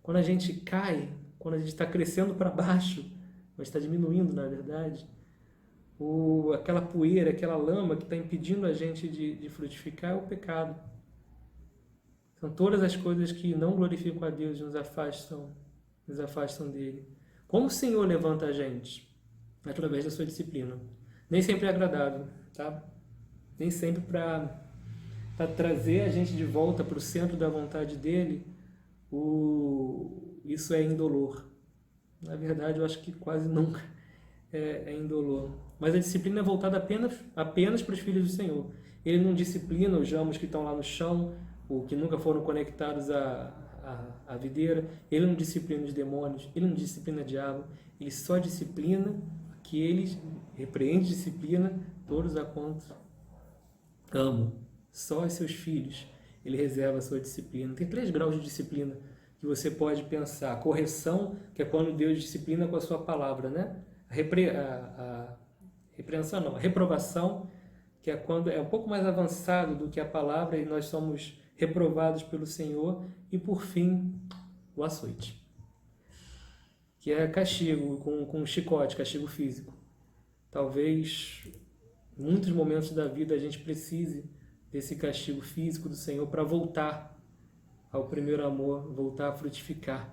quando a gente cai, quando a gente está crescendo para baixo, mas está diminuindo, na verdade, aquela poeira, aquela lama que está impedindo a gente de frutificar é o pecado. São todas as coisas que não glorificam a Deus e nos afastam dele. Como o Senhor levanta a gente? Através da sua disciplina. Nem sempre é agradável, tá? Nem sempre para trazer a gente de volta para o centro da vontade dele, isso é indolor. Na verdade, eu acho que quase nunca é indolor. Mas a disciplina é voltada apenas para os filhos do Senhor. Ele não disciplina os ramos que estão lá no chão, ou que nunca foram conectados à videira. Ele não disciplina os demônios, ele não disciplina o diabo. Ele só disciplina aqueles, repreende, disciplina todos a quanto amam. Só os seus filhos ele reserva a sua disciplina. Tem 3 graus de disciplina que você pode pensar. A correção, que é quando Deus disciplina com a sua palavra, né? A repreensão não, a reprovação, que é quando é um pouco mais avançado do que a palavra e nós somos reprovados pelo Senhor, e por fim, o açoite, que é castigo com chicote, castigo físico. Talvez em muitos momentos da vida a gente precise desse castigo físico do Senhor para voltar ao primeiro amor, voltar a frutificar,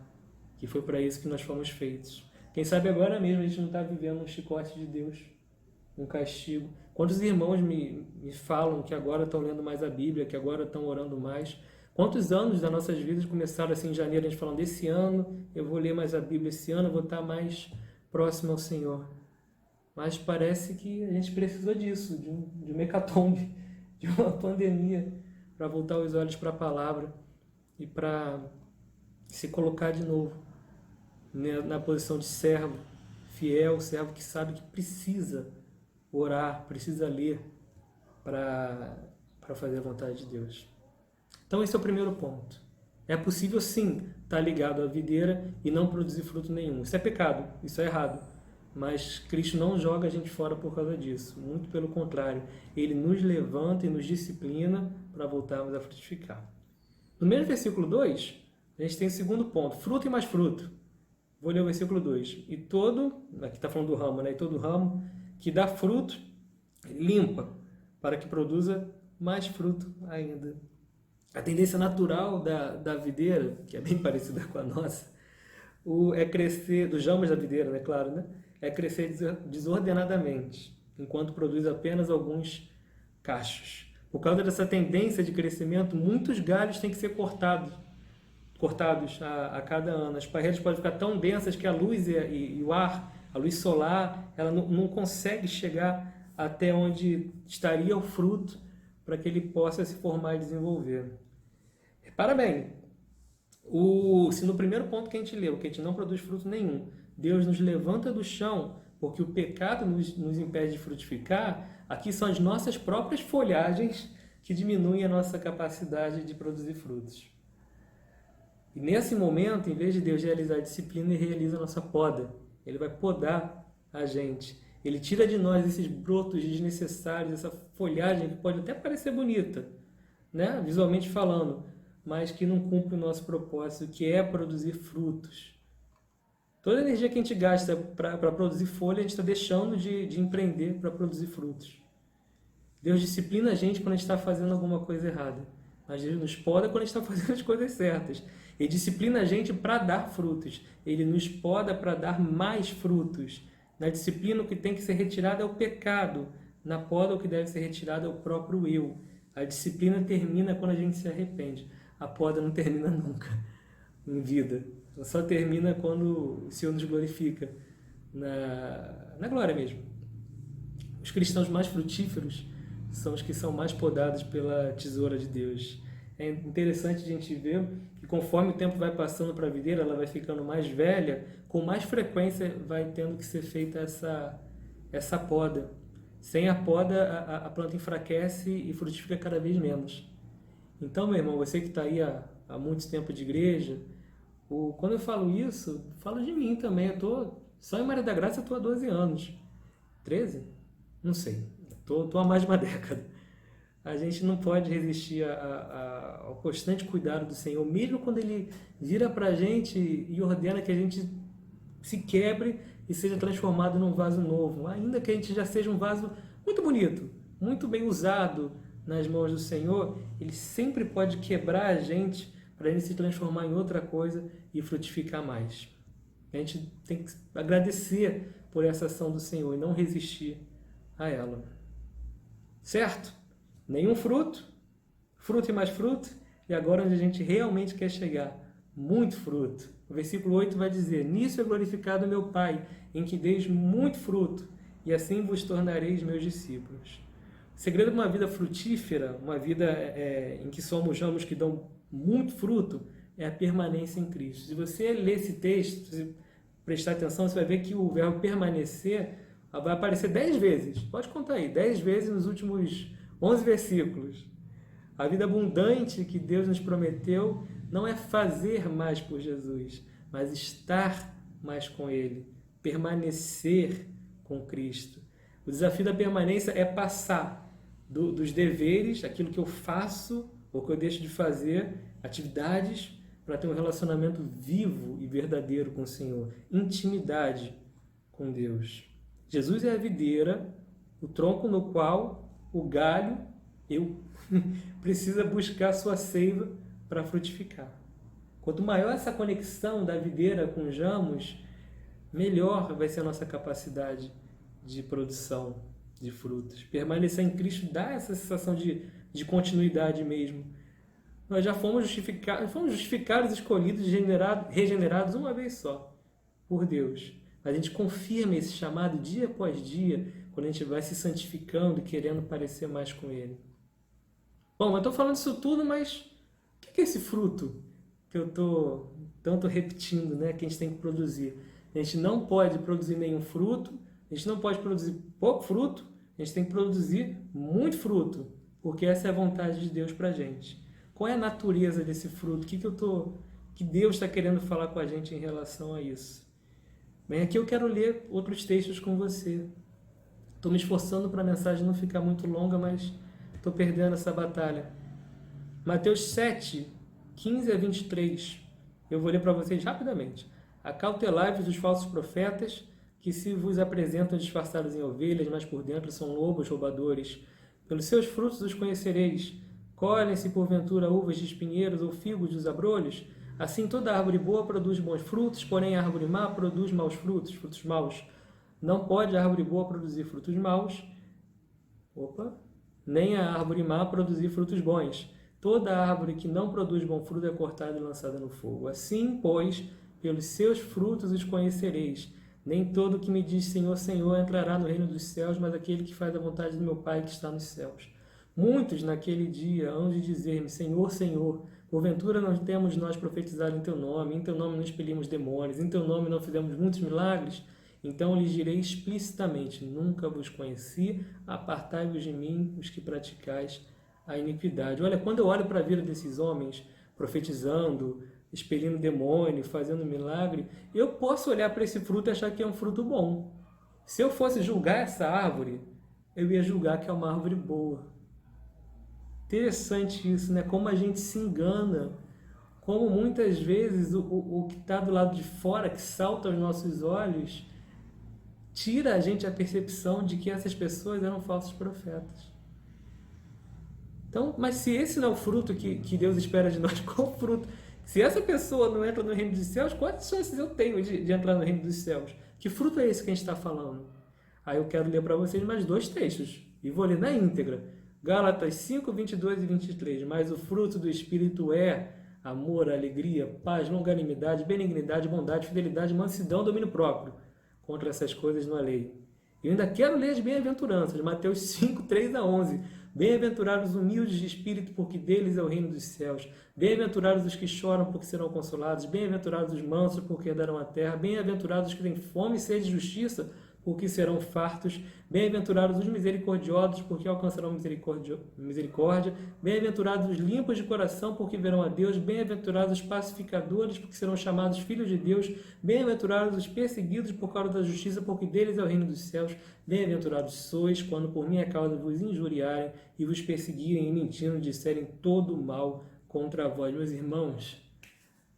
que foi para isso que nós fomos feitos. Quem sabe agora mesmo a gente não está vivendo um chicote de Deus, um castigo. Quantos irmãos me falam que agora estão lendo mais a Bíblia, que agora estão orando mais? Quantos anos das nossas vidas começaram assim em janeiro, a gente falando, esse ano eu vou ler mais a Bíblia, esse ano eu vou estar mais próximo ao Senhor. Mas parece que a gente precisou disso, de um hecatombe, de uma pandemia, para voltar os olhos para a palavra e para se colocar de novo na posição de servo, fiel, servo que sabe que precisa orar, precisa ler para fazer a vontade de Deus. Então esse é o primeiro ponto. É possível sim estar ligado à videira e não produzir fruto nenhum. Isso é pecado, isso é errado. Mas Cristo não joga a gente fora por causa disso. Muito pelo contrário. Ele nos levanta e nos disciplina para voltarmos a frutificar. No mesmo versículo 2, a gente tem o segundo ponto. Fruto e mais fruto. Vou ler o versículo 2. E todo, aqui está falando do ramo, né? E todo ramo que dá fruto, limpa, para que produza mais fruto ainda. A tendência natural da videira, que é bem parecida com a nossa, é crescer, dos ramos da videira, né? Claro, né? É crescer desordenadamente, enquanto produz apenas alguns cachos. Por causa dessa tendência de crescimento, muitos galhos têm que ser cortados a cada ano. As paredes podem ficar tão densas que a luz e o ar, a luz solar, ela não consegue chegar até onde estaria o fruto para que ele possa se formar e desenvolver. Repara bem, se no primeiro ponto que a gente leu, que a gente não produz fruto nenhum, Deus nos levanta do chão porque o pecado nos impede de frutificar, aqui são as nossas próprias folhagens que diminuem a nossa capacidade de produzir frutos. E nesse momento, em vez de Deus realizar a disciplina, Ele realiza a nossa poda. Ele vai podar a gente. Ele tira de nós esses brotos desnecessários, essa folhagem que pode até parecer bonita, né? Visualmente falando, mas que não cumpre o nosso propósito, que é produzir frutos. Toda a energia que a gente gasta para produzir folha, a gente está deixando de empreender para produzir frutos. Deus disciplina a gente quando a gente está fazendo alguma coisa errada. Mas Deus nos poda quando a gente está fazendo as coisas certas. Ele disciplina a gente para dar frutos. Ele nos poda para dar mais frutos. Na disciplina, o que tem que ser retirado é o pecado. Na poda, o que deve ser retirado é o próprio eu. A disciplina termina quando a gente se arrepende. A poda não termina nunca em vida. Ela só termina quando o Senhor nos glorifica. Na glória mesmo. Os cristãos mais frutíferos são os que são mais podados pela tesoura de Deus. É interessante a gente ver que conforme o tempo vai passando para a videira, ela vai ficando mais velha, com mais frequência vai tendo que ser feita essa poda. Sem a poda, a planta enfraquece e frutifica cada vez menos. Então, meu irmão, você que está aí há muito tempo de igreja, quando eu falo isso, falo de mim também. Só em Maria da Graça eu estou há 12 anos. 13? Não sei. Estou há mais de uma década. A gente não pode resistir ao constante cuidado do Senhor, mesmo quando Ele vira para a gente e ordena que a gente se quebre e seja transformado num vaso novo. Ainda que a gente já seja um vaso muito bonito, muito bem usado nas mãos do Senhor, Ele sempre pode quebrar a gente para Ele se transformar em outra coisa e frutificar mais. A gente tem que agradecer por essa ação do Senhor e não resistir a ela. Certo? Nenhum fruto, fruto e mais fruto, e agora onde a gente realmente quer chegar, muito fruto. O versículo 8 vai dizer, nisso é glorificado meu Pai, em que deis muito fruto, e assim vos tornareis meus discípulos. O segredo de uma vida frutífera, uma vida em que somos ramos que dão muito fruto, é a permanência em Cristo. Se você ler esse texto, se prestar atenção, você vai ver que o verbo permanecer vai aparecer 10 vezes. Pode contar aí, 10 vezes nos últimos 11 versículos. A vida abundante que Deus nos prometeu não é fazer mais por Jesus, mas estar mais com Ele, permanecer com Cristo. O desafio da permanência é passar dos deveres, aquilo que eu faço ou que eu deixo de fazer, atividades, para ter um relacionamento vivo e verdadeiro com o Senhor, intimidade com Deus. Jesus é a videira, o tronco no qual o galho, eu, precisa buscar sua seiva para frutificar. Quanto maior essa conexão da videira com os ramos, melhor vai ser a nossa capacidade de produção de frutos. Permanecer em Cristo dá essa sensação de continuidade mesmo. Nós já fomos justificados, escolhidos, regenerados uma vez só, por Deus. A gente confirma esse chamado dia após dia, quando a gente vai se santificando e querendo parecer mais com Ele. Bom, eu estou falando isso tudo, mas o que é esse fruto que eu estou tanto repetindo, né, que a gente tem que produzir? A gente não pode produzir nenhum fruto, a gente não pode produzir pouco fruto, a gente tem que produzir muito fruto, porque essa é a vontade de Deus para a gente. Qual é a natureza desse fruto? Que Deus está querendo falar com a gente em relação a isso? Bem, aqui eu quero ler outros textos com você. Estou me esforçando para a mensagem não ficar muito longa, mas estou perdendo essa batalha. Mateus 7, 15 a 23. Eu vou ler para vocês rapidamente. Acautelai-vos dos falsos profetas, que se vos apresentam disfarçados em ovelhas, mas por dentro são lobos roubadores. Pelos seus frutos os conhecereis. Colhem-se porventura uvas de espinheiros ou figos dos abrolhos? Assim toda árvore boa produz bons frutos, porém a árvore má produz maus frutos, frutos maus. Não pode a árvore boa produzir frutos maus, nem a árvore má produzir frutos bons. Toda árvore que não produz bom fruto é cortada e lançada no fogo. Assim, pois, pelos seus frutos os conhecereis. Nem todo que me diz Senhor, Senhor entrará no reino dos céus, mas aquele que faz a vontade do meu Pai que está nos céus. Muitos naquele dia hão de dizer-me, Senhor, Senhor, porventura não temos nós profetizado em Teu nome, em Teu nome não expelimos demônios, em Teu nome não fizemos muitos milagres? Então lhes direi explicitamente, nunca vos conheci, apartai-vos de mim, os que praticais a iniquidade. Olha, quando eu olho para a vida desses homens, profetizando, expelindo demônio, fazendo milagre, eu posso olhar para esse fruto e achar que é um fruto bom. Se eu fosse julgar essa árvore, eu ia julgar que é uma árvore boa. Interessante isso, né? Como a gente se engana, como muitas vezes o que está do lado de fora, que salta aos nossos olhos, tira a gente a percepção de que essas pessoas eram falsos profetas. Então, mas se esse não é o fruto que Deus espera de nós, qual fruto? Se essa pessoa não entra no reino dos céus, quantas chances eu tenho de entrar no reino dos céus? Que fruto é esse que a gente está falando? Aí eu quero ler para vocês mais 2 textos, e vou ler na íntegra. Gálatas 5, 22 e 23. Mas o fruto do Espírito é amor, alegria, paz, longanimidade, benignidade, bondade, fidelidade, mansidão, domínio próprio. Contra essas coisas não há lei. E eu ainda quero ler as bem-aventuranças, Mateus 5, 3 a 11. Bem-aventurados os humildes de espírito, porque deles é o reino dos céus. Bem-aventurados os que choram, porque serão consolados. Bem-aventurados os mansos, porque herdarão a terra. Bem-aventurados os que têm fome e sede de justiça, porque serão fartos. Bem-aventurados os misericordiosos, porque alcançarão misericórdia. Bem-aventurados os limpos de coração, porque verão a Deus. Bem-aventurados os pacificadores, porque serão chamados filhos de Deus. Bem-aventurados os perseguidos por causa da justiça, porque deles é o reino dos céus. Bem-aventurados sois, quando por minha causa vos injuriarem e vos perseguirem e mentindo disserem todo o mal contra vós. Meus irmãos,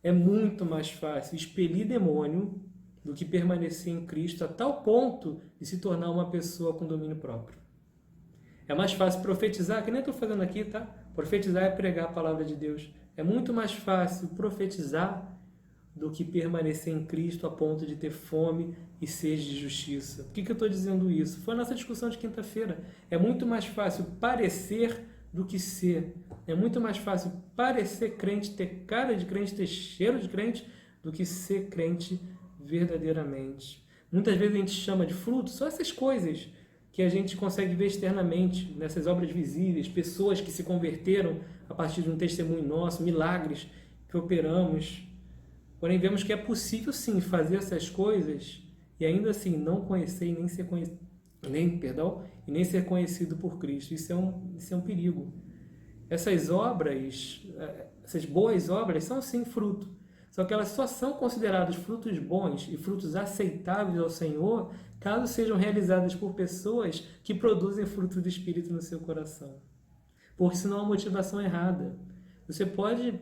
é muito mais fácil expelir demônio do que permanecer em Cristo a tal ponto de se tornar uma pessoa com domínio próprio. É mais fácil profetizar, que nem estou fazendo aqui, tá? Profetizar é pregar a palavra de Deus. É muito mais fácil profetizar do que permanecer em Cristo a ponto de ter fome e sede de justiça. Por que eu estou dizendo isso? Foi a nossa discussão de quinta-feira. É muito mais fácil parecer do que ser. É muito mais fácil parecer crente, ter cara de crente, ter cheiro de crente, do que ser crente verdadeiramente. Muitas vezes a gente chama de fruto só essas coisas que a gente consegue ver externamente, nessas obras visíveis, pessoas que se converteram a partir de um testemunho nosso, milagres que operamos. Porém, vemos que é possível sim fazer essas coisas e ainda assim não conhecer e nem ser conhecido por Cristo. Isso é um perigo. Essas obras, essas boas obras são sim fruto. Só que elas só são consideradas frutos bons e frutos aceitáveis ao Senhor caso sejam realizadas por pessoas que produzem fruto do Espírito no seu coração. Porque senão a motivação é errada. Você pode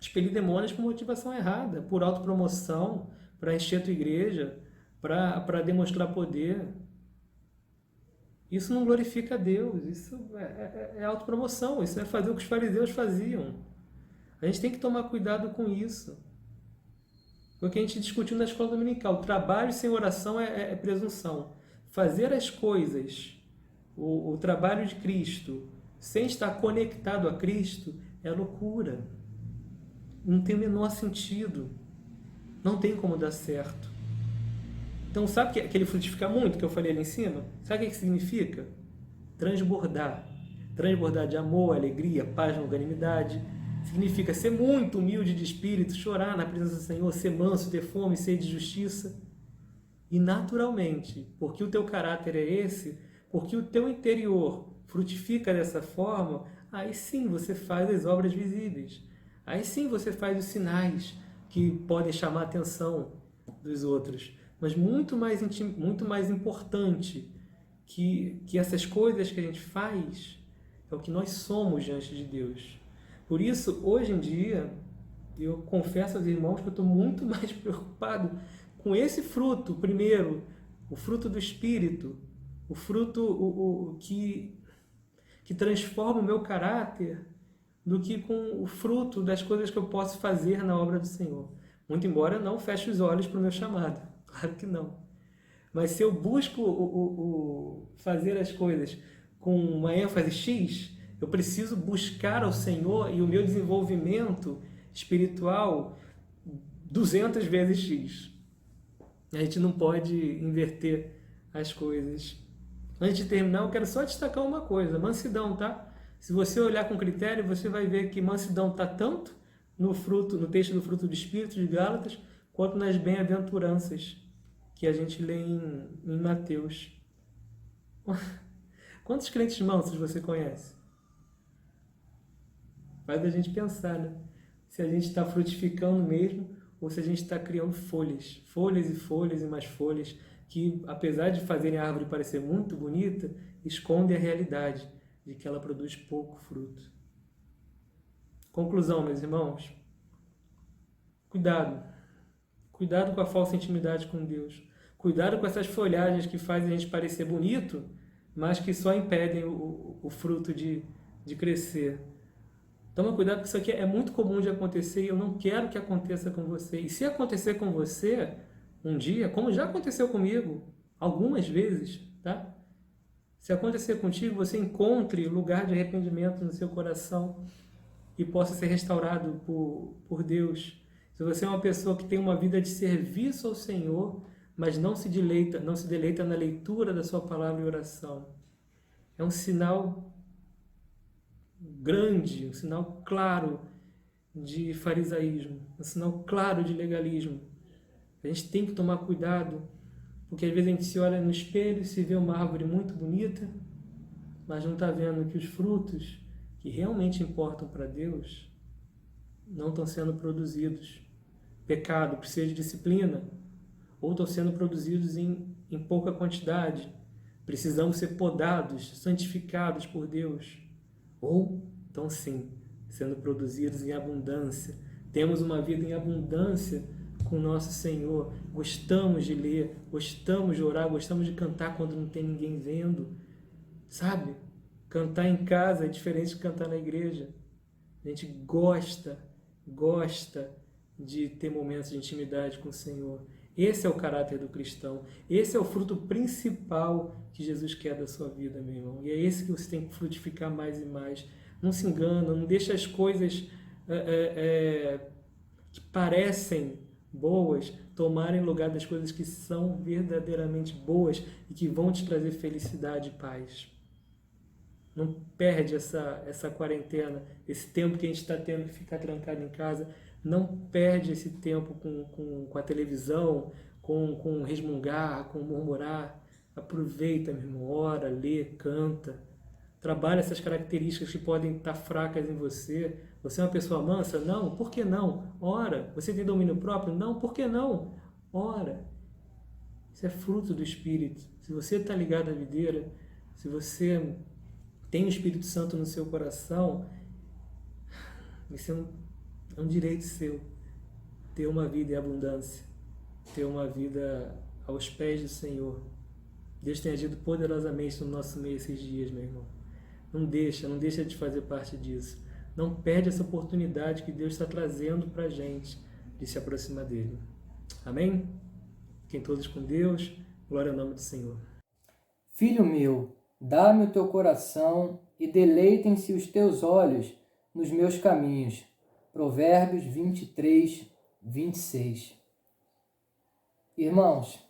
expelir demônios por motivação errada, por autopromoção, para encher a tua igreja, para demonstrar poder. Isso não glorifica a Deus, isso é autopromoção, isso é fazer o que os fariseus faziam. A gente tem que tomar cuidado com isso. Porque a gente discutiu na escola dominical, trabalho sem oração é presunção. Fazer as coisas, o trabalho de Cristo, sem estar conectado a Cristo, é loucura. Não tem o menor sentido. Não tem como dar certo. Então, sabe que aquele frutificar muito que eu falei ali em cima? Sabe o que significa? Transbordar. Transbordar de amor, alegria, paz, longanimidade. Significa ser muito humilde de espírito, chorar na presença do Senhor, ser manso, ter fome, sede de justiça. E naturalmente, porque o teu caráter é esse, porque o teu interior frutifica dessa forma, aí sim você faz as obras visíveis. Aí sim você faz os sinais que podem chamar a atenção dos outros. Mas muito mais importante que essas coisas que a gente faz é o que nós somos diante de Deus. Por isso, hoje em dia, eu confesso aos irmãos que eu estou muito mais preocupado com esse fruto, primeiro, o fruto do Espírito, o fruto que transforma o meu caráter, do que com o fruto das coisas que eu posso fazer na obra do Senhor. Muito embora eu não feche os olhos para o meu chamado, claro que não. Mas se eu busco fazer as coisas com uma ênfase X, eu preciso buscar ao Senhor e o meu desenvolvimento espiritual 200 vezes X. A gente não pode inverter as coisas. Antes de terminar, eu quero só destacar uma coisa, mansidão, tá? Se você olhar com critério, você vai ver que mansidão está tanto no texto do fruto do Espírito de Gálatas, quanto nas bem-aventuranças que a gente lê em Mateus. Quantos crentes mansos você conhece? Faz a gente pensar, né? Se a gente está frutificando mesmo ou se a gente está criando folhas. Folhas e folhas e mais folhas que, apesar de fazerem a árvore parecer muito bonita, escondem a realidade de que ela produz pouco fruto. Conclusão, meus irmãos. Cuidado. Cuidado com a falsa intimidade com Deus. Cuidado com essas folhagens que fazem a gente parecer bonito, mas que só impedem o fruto de crescer. Toma cuidado, porque isso aqui é muito comum de acontecer e eu não quero que aconteça com você. E se acontecer com você um dia, como já aconteceu comigo algumas vezes, tá? Se acontecer contigo, você encontre lugar de arrependimento no seu coração e possa ser restaurado por Deus. Se você é uma pessoa que tem uma vida de serviço ao Senhor, mas não se deleita na leitura da sua palavra e oração, é um sinal grande, um sinal claro de farisaísmo, um sinal claro de legalismo. A gente tem que tomar cuidado, porque às vezes a gente se olha no espelho e se vê uma árvore muito bonita, mas não está vendo que os frutos que realmente importam para Deus não estão sendo produzidos. Pecado precisa de disciplina, ou estão sendo produzidos em pouca quantidade. Precisamos ser podados, santificados por Deus. Ou estão sim, sendo produzidos em abundância. Temos uma vida em abundância com o nosso Senhor. Gostamos de ler, gostamos de orar, gostamos de cantar quando não tem ninguém vendo. Sabe? Cantar em casa é diferente de cantar na igreja. A gente gosta de ter momentos de intimidade com o Senhor. Esse é o caráter do cristão. Esse é o fruto principal que Jesus quer da sua vida, meu irmão. E é esse que você tem que frutificar mais e mais. Não se engana, não deixa as coisas que parecem boas tomarem lugar das coisas que são verdadeiramente boas e que vão te trazer felicidade e paz. Não perde essa quarentena, esse tempo que a gente está tendo que ficar trancado em casa. Não perde esse tempo com a televisão, com resmungar, com murmurar. Aproveita, meu irmão, ora, lê, canta. Trabalha essas características que podem estar fracas em você, Você é uma pessoa mansa? Não. Por que não? Ora. Você tem domínio próprio? Não. Por que não? Ora. Isso é fruto do Espírito. Se você está ligado à videira, se você tem o Espírito Santo no seu coração, isso é um direito seu. Ter uma vida em abundância. Ter uma vida aos pés do Senhor. Deus tem agido poderosamente no nosso meio esses dias, meu irmão. Não deixa de fazer parte disso. Não perde essa oportunidade que Deus está trazendo para a gente de se aproximar dele. Amém? Fiquem todos com Deus. Glória ao nome do Senhor. Filho meu, dá-me o teu coração e deleitem-se os teus olhos nos meus caminhos. Provérbios 23, 26. Irmãos,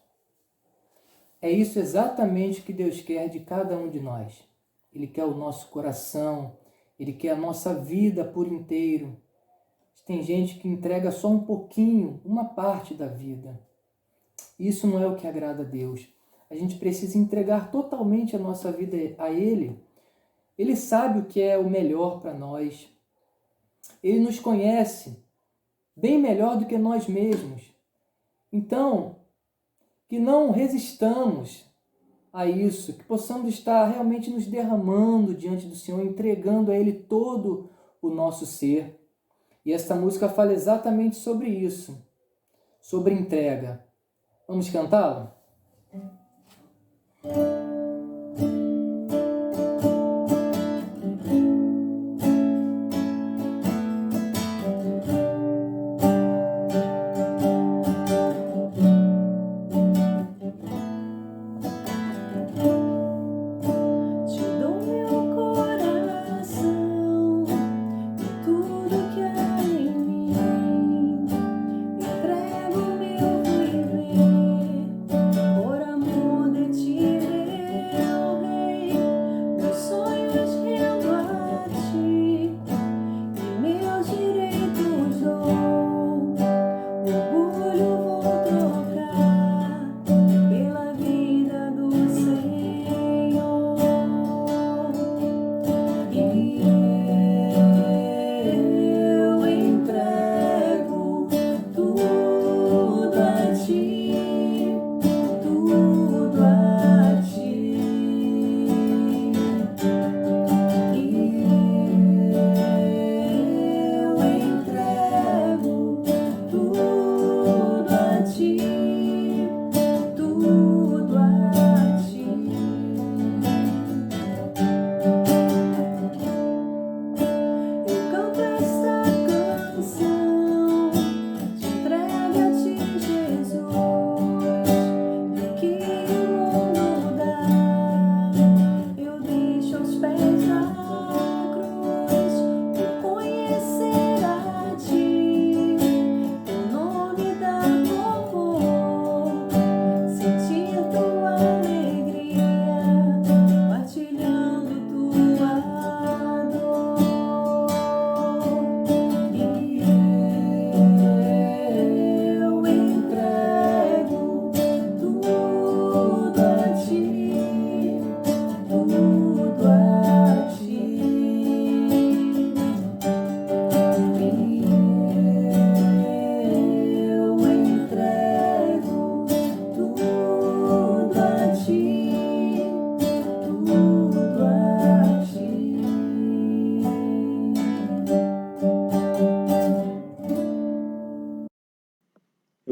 é isso exatamente que Deus quer de cada um de nós. Ele quer o nosso coração, Ele quer a nossa vida por inteiro. Tem gente que entrega só um pouquinho, uma parte da vida. Isso não é o que agrada a Deus. A gente precisa entregar totalmente a nossa vida a Ele. Ele sabe o que é o melhor para nós. Ele nos conhece bem melhor do que nós mesmos. Então, que não resistamos a isso, que possamos estar realmente nos derramando diante do Senhor, entregando a Ele todo o nosso ser. E esta música fala exatamente sobre isso, sobre entrega. Vamos cantá-la?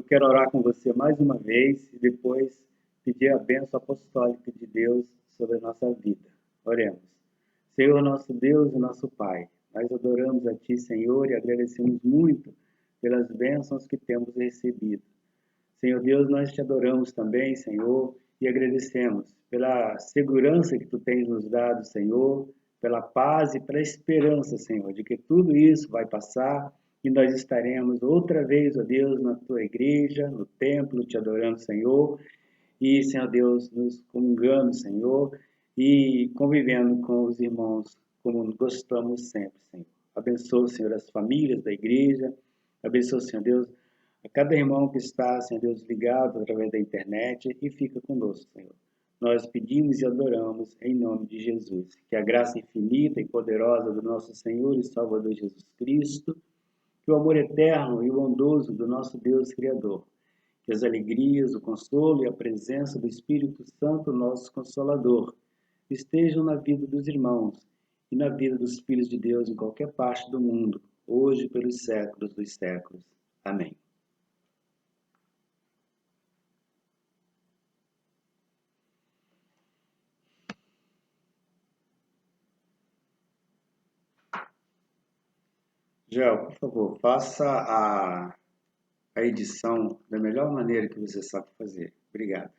Quero orar com você mais uma vez e depois pedir a bênção apostólica de Deus sobre a nossa vida. Oremos. Senhor, nosso Deus e nosso Pai, nós adoramos a Ti, Senhor, e agradecemos muito pelas bênçãos que temos recebido. Senhor Deus, nós Te adoramos também, Senhor, e agradecemos pela segurança que Tu tens nos dado, Senhor, pela paz e pela esperança, Senhor, de que tudo isso vai passar e nós estaremos outra vez, ó Deus, na Tua igreja, no templo, Te adorando, Senhor, e, Senhor Deus, nos comungando, Senhor, e convivendo com os irmãos como gostamos sempre, Senhor. Abençoa, Senhor, as famílias da igreja, abençoa, Senhor Deus, a cada irmão que está, Senhor Deus, ligado através da internet e fica conosco, Senhor. nós pedimos e adoramos em nome de Jesus. Que a graça infinita e poderosa do nosso Senhor e Salvador Jesus Cristo, que o amor eterno e bondoso do nosso Deus Criador, que as alegrias, o consolo e a presença do Espírito Santo, nosso Consolador, estejam na vida dos irmãos e na vida dos filhos de Deus em qualquer parte do mundo, hoje e pelos séculos dos séculos. Amém. Gel, por favor, faça a edição da melhor maneira que você sabe fazer. Obrigado.